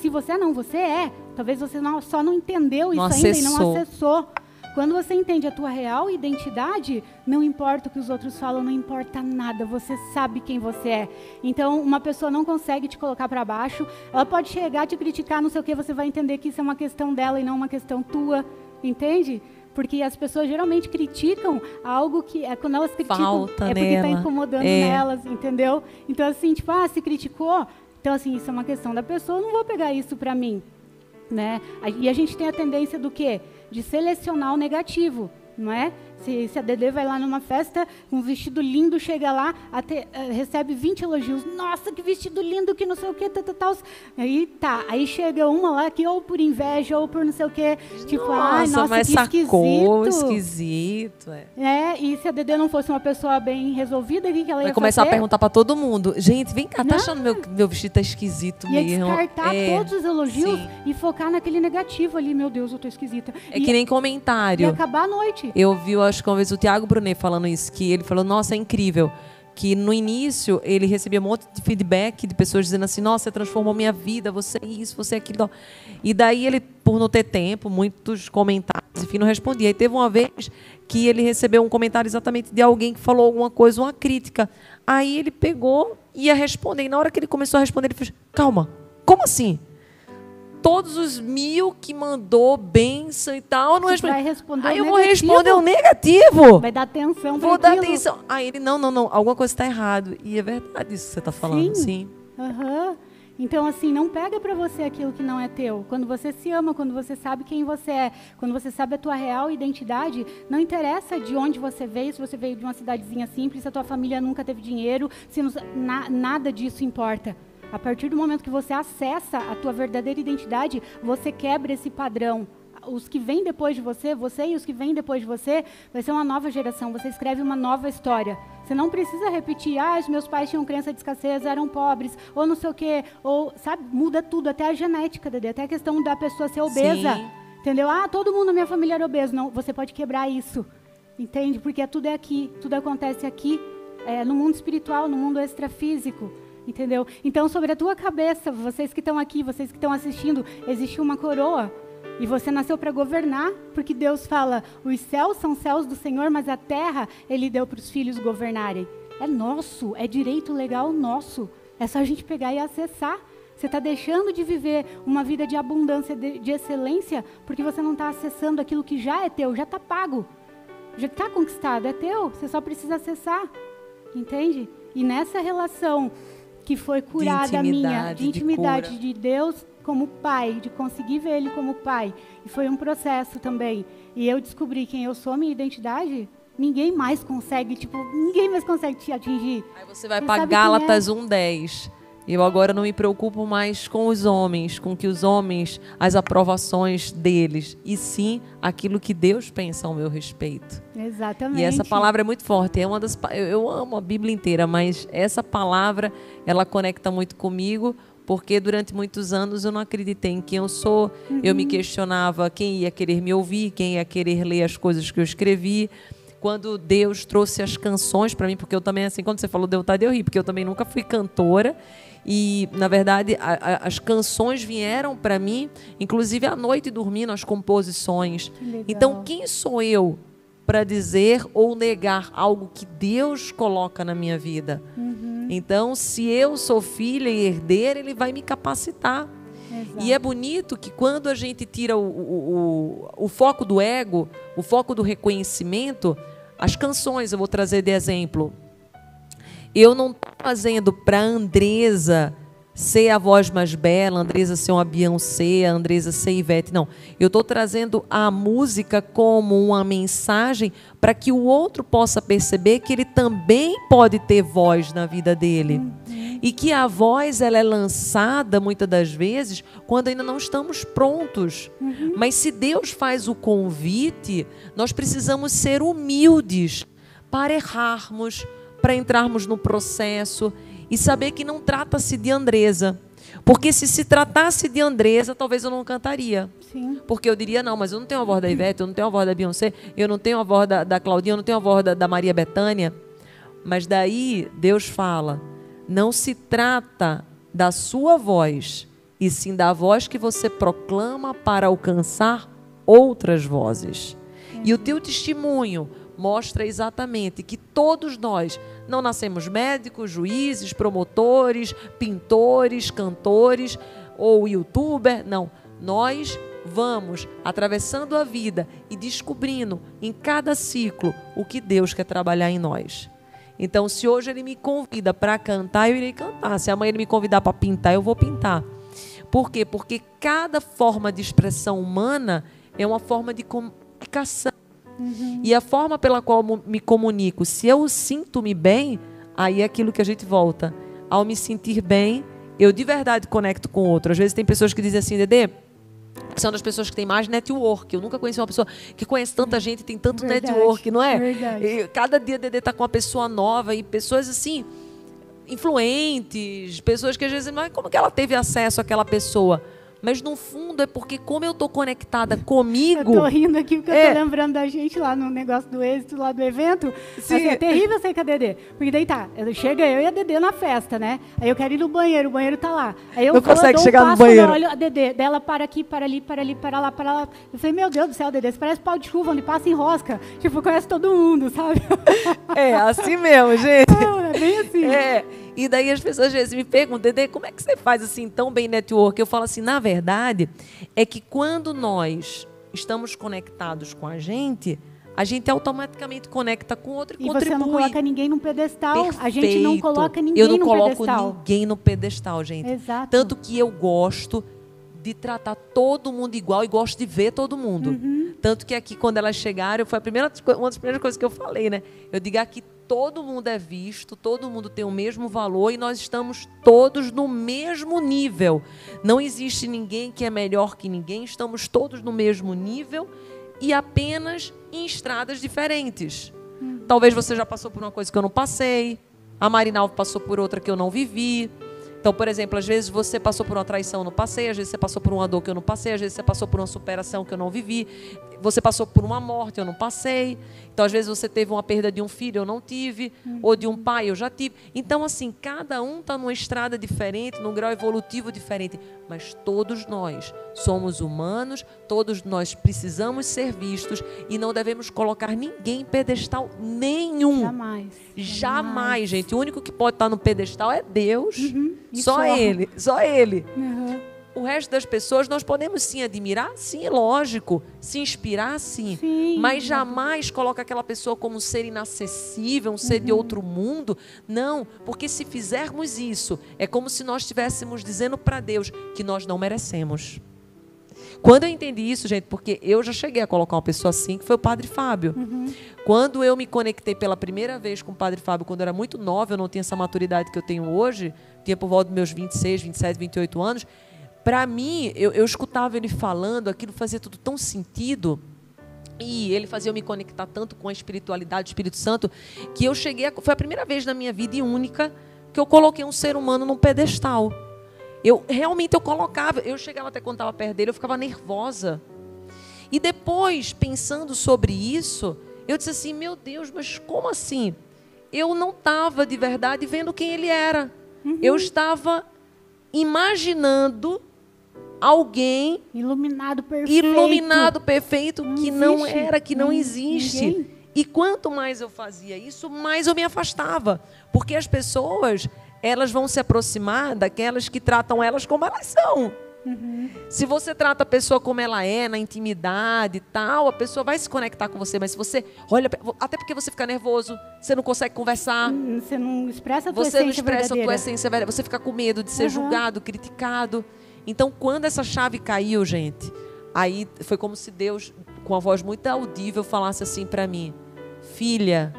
se você não, você é. Talvez você só não entendeu isso ainda e não acessou. Quando você entende a tua real identidade, não importa o que os outros falam, não importa nada, você sabe quem você é. Então, uma pessoa não consegue te colocar para baixo, ela pode chegar, te criticar, não sei o que, você vai entender que isso é uma questão dela e não uma questão tua, entende? Porque as pessoas geralmente criticam algo que, quando elas criticam, falta é porque está incomodando nelas, entendeu? Então, assim, tipo, se criticou, então, assim, isso é uma questão da pessoa, eu não vou pegar isso para mim, né? E a gente tem a tendência do quê? De selecionar o negativo, não é? Se a Dedê vai lá numa festa, com um vestido lindo, chega lá, recebe 20 elogios. Nossa, que vestido lindo, que não sei o que, tal. Aí chega uma lá que ou por inveja, ou por não sei o que, tipo, nossa, mas que esquisito. Esquisito. E se a Dedê não fosse uma pessoa bem resolvida, o que ela ia vai começar fazer? A perguntar pra todo mundo. Gente, vem cá, tá achando meu vestido tá esquisito mesmo? Ia descartar todos os elogios e focar naquele negativo ali. Meu Deus, eu tô esquisita. Que nem comentário. E acabar a noite. Eu vi, acho que uma vez o Tiago Brunet falando isso, que ele falou, nossa, é incrível. Que no início ele recebia um monte de feedback de pessoas dizendo assim, nossa, você transformou minha vida, você é isso, você é aquilo. E daí ele, por não ter tempo, muitos comentários, enfim, não respondia. Aí teve uma vez que ele recebeu um comentário exatamente de alguém que falou alguma coisa, uma crítica. Aí ele pegou e ia responder. E na hora que ele começou a responder, ele fez, calma, como assim? Todos os 1000 que mandou bênção e tal, eu não respondi. Vai responder aí eu negativo. vou responder o negativo. Vai dar atenção. Vou dar atenção. Aí ele, não, alguma coisa está errado. E é verdade isso que você está falando, sim. Uhum. Então, assim, não pega para você aquilo que não é teu. Quando você se ama, quando você sabe quem você é, quando você sabe a tua real identidade, não interessa de onde você veio, se você veio de uma cidadezinha simples, se a tua família nunca teve dinheiro, se nada disso importa. A partir do momento que você acessa a tua verdadeira identidade, você quebra esse padrão. Os que vêm depois de você e os que vêm depois de você, vai ser uma nova geração. Você escreve uma nova história. Você não precisa repetir, os meus pais tinham crença de escassez, eram pobres, ou não sei o quê, ou, sabe, muda tudo, até a genética, Dedê, até a questão da pessoa ser obesa. Sim. Entendeu? Todo mundo na minha família era obeso. Não, você pode quebrar isso, entende? Porque tudo é aqui, tudo acontece aqui, no mundo espiritual, no mundo extrafísico. Entendeu? Então, sobre a tua cabeça, vocês que estão aqui, vocês que estão assistindo, existe uma coroa. E você nasceu para governar, porque Deus fala, os céus são céus do Senhor, mas a terra Ele deu para os filhos governarem. É nosso, é direito legal nosso. É só a gente pegar e acessar. Você está deixando de viver uma vida de abundância, de excelência, porque você não está acessando aquilo que já é teu, já está pago. Já está conquistado, é teu. Você só precisa acessar. Entende? E nessa relação que foi curada a minha, de intimidade de Deus como pai, de conseguir ver Ele como pai. E foi um processo também. E eu descobri quem eu sou, minha identidade, ninguém mais consegue te atingir. Aí você vai para Gálatas 1:10. Eu agora não me preocupo mais com os homens, com que os homens, as aprovações deles, e sim aquilo que Deus pensa ao meu respeito. Exatamente. E essa palavra é muito forte. Eu amo a Bíblia inteira, mas essa palavra, ela conecta muito comigo, porque durante muitos anos eu não acreditei em quem eu sou. Eu me questionava quem ia querer me ouvir, quem ia querer ler as coisas que eu escrevi. Quando Deus trouxe as canções para mim, porque eu também, assim, quando você falou deu vontade de eu rir, porque eu também nunca fui cantora. E, na verdade, as canções vieram para mim, inclusive à noite dormindo, as composições. Então, quem sou eu para dizer ou negar algo que Deus coloca na minha vida? Então, se eu sou filha e herdeira, Ele vai me capacitar. Exato. E é bonito que quando a gente tira o foco do ego, o foco do reconhecimento, as canções, eu vou trazer de exemplo. Eu não estou fazendo para a Andresa ser a voz mais bela, a Andresa ser uma Beyoncé, a Andresa ser Ivete. Não, eu estou trazendo a música como uma mensagem para que o outro possa perceber que ele também pode ter voz na vida dele. E que a voz ela é lançada, muitas das vezes, quando ainda não estamos prontos. Mas se Deus faz o convite, nós precisamos ser humildes para errarmos, para entrarmos no processo e saber que não trata-se de Andresa. Porque se tratasse de Andresa, talvez eu não cantaria. Sim. Porque eu diria, não, mas eu não tenho a voz da Ivete, eu não tenho a voz da Beyoncé, eu não tenho a voz da Claudinha, eu não tenho a voz da Maria Bethânia. Mas daí Deus fala, não se trata da sua voz, e sim da voz que você proclama para alcançar outras vozes. E o teu testemunho mostra exatamente que todos nós não nascemos médicos, juízes, promotores, pintores, cantores ou youtuber. Não, nós vamos atravessando a vida e descobrindo em cada ciclo o que Deus quer trabalhar em nós. Então, se hoje Ele me convida para cantar, eu irei cantar. Se amanhã Ele me convidar para pintar, eu vou pintar. Por quê? Porque cada forma de expressão humana é uma forma de comunicação. E a forma pela qual eu me comunico, se eu sinto-me bem, aí é aquilo que a gente volta. Ao me sentir bem, eu de verdade conecto com o outro. Às vezes tem pessoas que dizem assim, Dedê, que são das pessoas que têm mais network. Eu nunca conheci uma pessoa que conhece tanta gente, tem tanto network, não é? Verdade. E cada dia Dedê está com uma pessoa nova e pessoas assim, influentes, pessoas que às vezes, mas como que ela teve acesso àquela pessoa? Mas no fundo é porque como eu estou conectada comigo... Eu tô rindo aqui porque eu tô lembrando da gente lá no negócio do êxito, lá do evento. Sim. Assim, é terrível sem com a Dedê. Porque daí tá, chega eu e a Dedê na festa, né? Aí eu quero ir no banheiro, o banheiro tá lá. Aí eu Não vou, consegue dou chegar no passo, banheiro. Olha a Dedê, dela para aqui, para ali, para ali, para lá, para lá. Eu falei, meu Deus do céu, Dedê, você parece pau de chuva, onde passa em rosca. Tipo, conhece todo mundo, sabe? É, assim mesmo, gente. Não, é bem assim. É, e daí as pessoas às vezes me perguntam, Dedê, como é que você faz assim tão bem network? Eu falo assim, na verdade, é que quando nós estamos conectados com a gente automaticamente conecta com o outro e contribui. você não coloca ninguém num pedestal. Perfeito. A gente não coloca ninguém Eu não num coloco pedestal. ninguém no pedestal, gente. Exato. Tanto que eu gosto de tratar todo mundo igual e gosto de ver todo mundo. Tanto que aqui, quando elas chegaram, foi uma das primeiras coisas que eu falei, né? Eu digo aqui, todo mundo é visto, todo mundo tem o mesmo valor e nós estamos todos no mesmo nível. Não existe ninguém que é melhor que ninguém, estamos todos no mesmo nível e apenas em estradas diferentes. Talvez você já passou por uma coisa que eu não passei, a Marinalva passou por outra que eu não vivi. Então, por exemplo, às vezes você passou por uma traição, eu não passei. Às vezes você passou por uma dor que eu não passei. Às vezes você passou por uma superação que eu não vivi. Você passou por uma morte, eu não passei. Então, às vezes você teve uma perda de um filho, eu não tive. Ou de um pai, eu já tive. Então, assim, cada um está numa estrada diferente, num grau evolutivo diferente. Mas todos nós somos humanos, todos nós precisamos ser vistos e não devemos colocar ninguém em pedestal nenhum. Jamais, gente. O único que pode estar no pedestal é Deus. Só Ele. O resto das pessoas nós podemos sim admirar, sim, lógico. Se inspirar, sim. Mas jamais coloca aquela pessoa como um ser inacessível, um ser de outro mundo. Não, porque se fizermos isso, é como se nós estivéssemos dizendo para Deus que nós não merecemos. Quando eu entendi isso, gente, porque eu já cheguei a colocar uma pessoa assim, que foi o Padre Fábio. Quando eu me conectei pela primeira vez com o Padre Fábio, quando eu era muito nova, eu não tinha essa maturidade que eu tenho hoje, tinha por volta dos meus 26, 27, 28 anos, para mim, eu escutava ele falando, aquilo fazia tudo tão sentido, e ele fazia eu me conectar tanto com a espiritualidade do Espírito Santo, que eu cheguei, foi a primeira vez na minha vida e única, que eu coloquei um ser humano num pedestal. Eu colocava, eu chegava até quando estava perto dele, eu ficava nervosa. E depois, pensando sobre isso, eu disse assim, meu Deus, mas como assim? Eu não estava de verdade vendo quem ele era. Eu estava imaginando alguém iluminado perfeito que não era, que não existe. Ninguém. E quanto mais eu fazia isso, mais eu me afastava. Porque as pessoas, elas vão se aproximar daquelas que tratam elas como elas são. Se você trata a pessoa como ela é, na intimidade e tal, a pessoa vai se conectar com você. Mas se você olha, até porque você fica nervoso, você não consegue conversar. Você não expressa a tua Você essência não expressa a tua verdadeira. essência verdadeira. Você fica com medo de ser julgado, criticado. Então, quando essa chave caiu, gente, aí foi como se Deus, com a voz muito audível, falasse assim para mim: filha,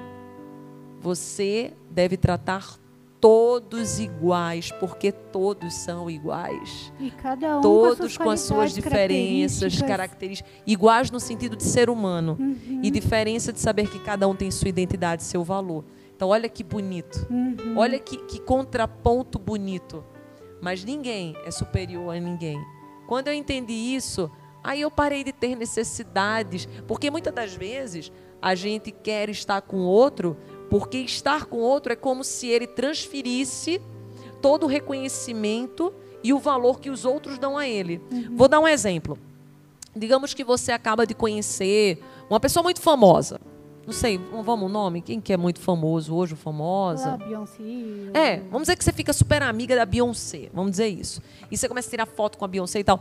você deve tratar todos iguais, porque todos são iguais. E cada um Todos com as suas qualidades, diferenças, características, iguais no sentido de ser humano. E diferença de saber que cada um tem sua identidade, seu valor. Então, olha que bonito. Olha que contraponto bonito. Mas ninguém é superior a ninguém. Quando eu entendi isso, aí eu parei de ter necessidades. Porque muitas das vezes a gente quer estar com outro, porque estar com outro é como se ele transferisse todo o reconhecimento e o valor que os outros dão a ele. Vou dar um exemplo. Digamos que você acaba de conhecer uma pessoa muito famosa. Não sei, vamos um nome? Quem que é muito famoso hoje, famosa? Beyoncé. Vamos dizer que você fica super amiga da Beyoncé. Vamos dizer isso. E você começa a tirar foto com a Beyoncé e tal.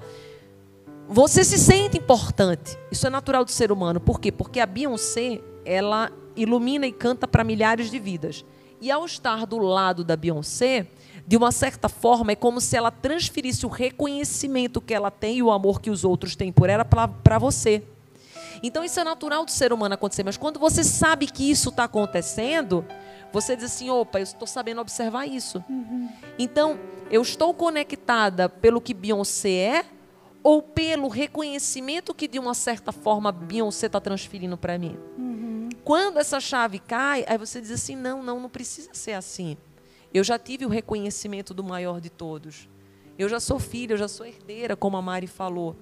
Você se sente importante. Isso é natural do ser humano. Por quê? Porque a Beyoncé, ela ilumina e canta para milhares de vidas. E ao estar do lado da Beyoncé, de uma certa forma, é como se ela transferisse o reconhecimento que ela tem e o amor que os outros têm por ela para você. Então, isso é natural do ser humano acontecer. Mas quando você sabe que isso está acontecendo, você diz assim, opa, eu estou sabendo observar isso. Então, eu estou conectada pelo que Beyoncé é ou pelo reconhecimento que, de uma certa forma, Beyoncé está transferindo para mim? Quando essa chave cai, aí você diz assim, não precisa ser assim. Eu já tive o reconhecimento do maior de todos. Eu já sou filha, eu já sou herdeira, como a Mari falou.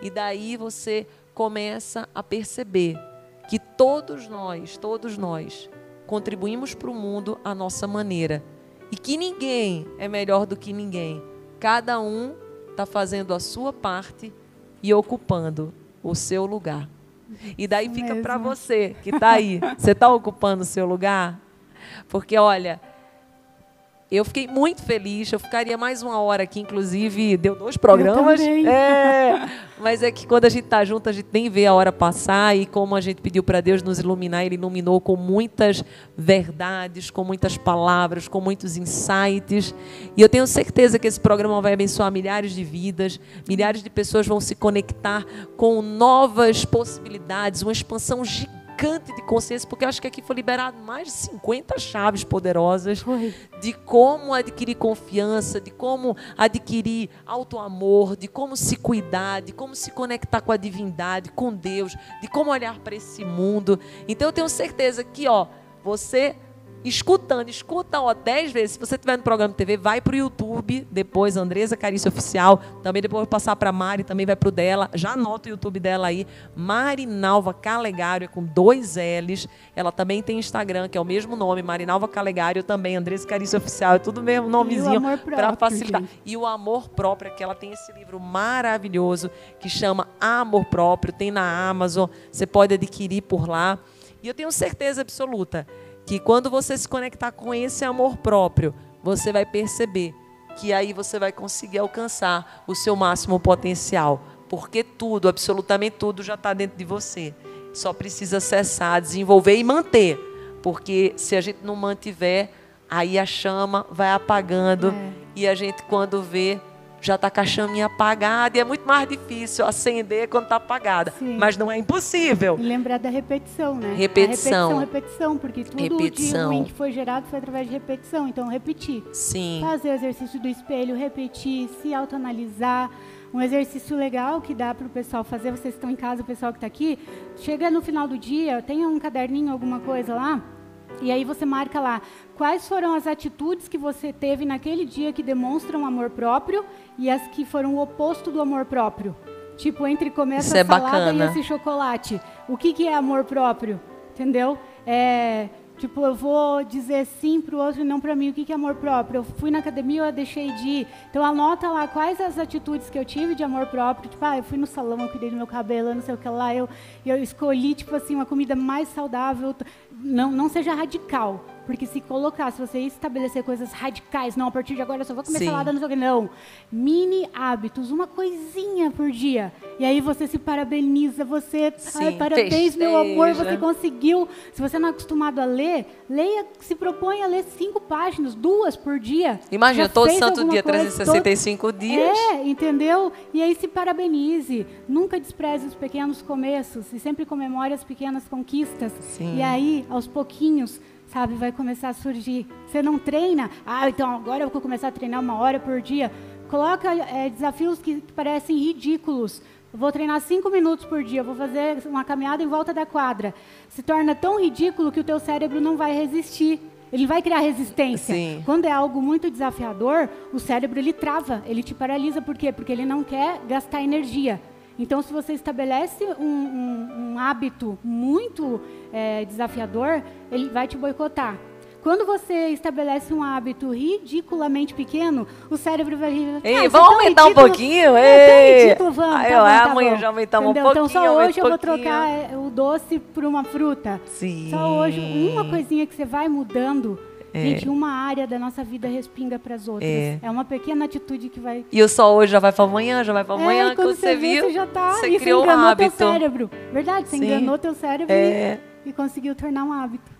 E daí você começa a perceber que todos nós contribuímos para o mundo à nossa maneira. E que ninguém é melhor do que ninguém. Cada um está fazendo a sua parte e ocupando o seu lugar. E daí fica para você que está aí. Você está ocupando o seu lugar? Porque, olha, eu fiquei muito feliz. Eu ficaria mais uma hora aqui, inclusive, deu 2 programas. Mas é que quando a gente está junto, a gente nem vê a hora passar. E como a gente pediu para Deus nos iluminar, Ele iluminou com muitas verdades, com muitas palavras, com muitos insights. E eu tenho certeza que esse programa vai abençoar milhares de vidas. Milhares de pessoas vão se conectar com novas possibilidades, uma expansão gigante de consciência, porque eu acho que aqui foi liberado mais de 50 chaves poderosas de como adquirir confiança, de como adquirir autoamor, de como se cuidar, de como se conectar com a divindade, com Deus, de como olhar para esse mundo. Então eu tenho certeza que, você escuta 10 vezes. Se você estiver no programa de TV, vai para o YouTube, depois Andresa Carício Oficial, também depois passar para a Mari, também vai para o dela, já anota o YouTube dela aí, Marinalva Calegário, é com 2 L's, ela também tem Instagram, que é o mesmo nome, Marinalva Calegário também, Andresa Carício Oficial, é tudo mesmo nomezinho para facilitar. Gente. E o amor próprio, que ela tem esse livro maravilhoso, que chama Amor Próprio, tem na Amazon, você pode adquirir por lá, e eu tenho certeza absoluta que quando você se conectar com esse amor próprio, você vai perceber que aí você vai conseguir alcançar o seu máximo potencial. Porque tudo, absolutamente tudo, já está dentro de você. Só precisa acessar, desenvolver e manter. Porque se a gente não mantiver, aí a chama vai apagando. E a gente, quando vê, já está com a chaminha apagada. E é muito mais difícil acender quando está apagada. Sim. Mas não é impossível. E lembrar da repetição, né? Repetição. Porque tudo de ruim que foi gerado foi através de repetição. Então, repetir. Sim. Fazer o exercício do espelho, repetir, se autoanalisar. Um exercício legal que dá para o pessoal fazer, vocês estão em casa, o pessoal que está aqui, chega no final do dia, tem um caderninho, alguma coisa lá, e aí você marca lá quais foram as atitudes que você teve naquele dia que demonstram amor próprio e as que foram o oposto do amor próprio. Tipo, entre comer essa salada bacana. E esse chocolate. O que é amor próprio? Entendeu? Tipo, eu vou dizer sim para o outro e não para mim. O que é amor próprio? Eu fui na academia ou eu deixei de ir? Então, anota lá quais as atitudes que eu tive de amor próprio. Tipo, eu fui no salão, eu cuidei do meu cabelo, eu não sei o que lá. Eu escolhi, tipo assim, uma comida mais saudável. Não seja radical. Porque se você estabelecer coisas radicais, não, a partir de agora eu só vou comer Sim. salada, não sei o que, não. Mini hábitos, uma coisinha por dia. E aí você se parabeniza, Sim, parabéns, meu amor, festeja. você conseguiu. Se você não é acostumado a ler, leia, se propõe a ler 5 páginas, 2 por dia. Imagina, Já todo fez santo alguma dia, coisa, 365 dias. Entendeu? E aí se parabenize. Nunca despreze os pequenos começos e sempre comemore as pequenas conquistas. Sim. E aí, aos pouquinhos, sabe, vai começar a surgir. Você não treina? Então agora eu vou começar a treinar 1 hora por dia. Coloca desafios que parecem ridículos. Eu vou treinar 5 minutos por dia, eu vou fazer uma caminhada em volta da quadra. Se torna tão ridículo que o teu cérebro não vai resistir. Ele vai criar resistência. Sim. Quando é algo muito desafiador, o cérebro ele trava, ele te paralisa. Por quê? Porque ele não quer gastar energia. Então, se você estabelece um hábito muito desafiador, ele vai te boicotar. Quando você estabelece um hábito ridiculamente pequeno, o cérebro vai rir. Ei, vamos aumentar um pouquinho? É tão ridículo, vamos. Aí, Tá bom, tá amanhã bom. já aumentamos Entendeu? um pouquinho. Então, só hoje eu vou pouquinho. trocar o doce por uma fruta. Sim. Só hoje, uma coisinha que você vai mudando. Gente, uma área da nossa vida respinga para as outras. É uma pequena atitude que vai... E o sol hoje já vai para amanhã, já vai para amanhã. E quando você viu, você já tá... você e criou você um enganou hábito. teu cérebro. Verdade, você Sim. enganou teu cérebro e conseguiu tornar um hábito.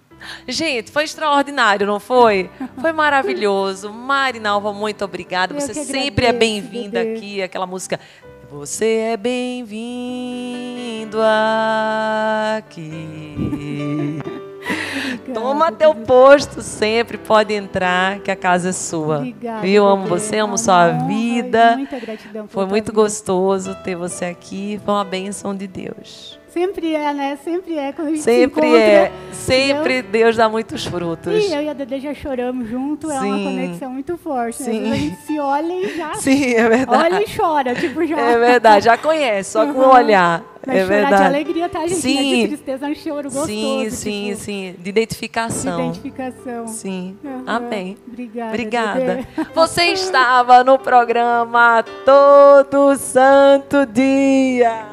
Gente, foi extraordinário, não foi? Foi maravilhoso. Marinalva, muito obrigada. Eu Você que sempre é agradeço, bem-vinda Dedê. aqui. Aquela música. Você é bem-vindo aqui. Toma teu posto sempre, pode entrar, que a casa é sua. Obrigada, Eu amo Dedê. você, amo Uma sua honra e vida. muita gratidão pela Foi tua muito vida. gostoso ter você aqui. Foi uma bênção de Deus. Sempre é, né? Sempre é. Quando a gente Sempre se encontra, é. Sempre Deus dá muitos frutos. E eu e a Dedê já choramos junto, é uma Sim. conexão muito forte. Né? Às Sim. vezes a gente se olha e já Sim, é verdade. olha e chora, tipo, já. É verdade, já conhece, só com o Uhum. olhar. Mas É chorar verdade. de alegria, tá, gente? Não é Sim. de tristeza, é um choro gostoso. Sim, tipo, sim. De de identificação. identificação. Sim. Uhum. Amém. Obrigada. Obrigada. Dedê. Você estava no programa Todo Santo Dia.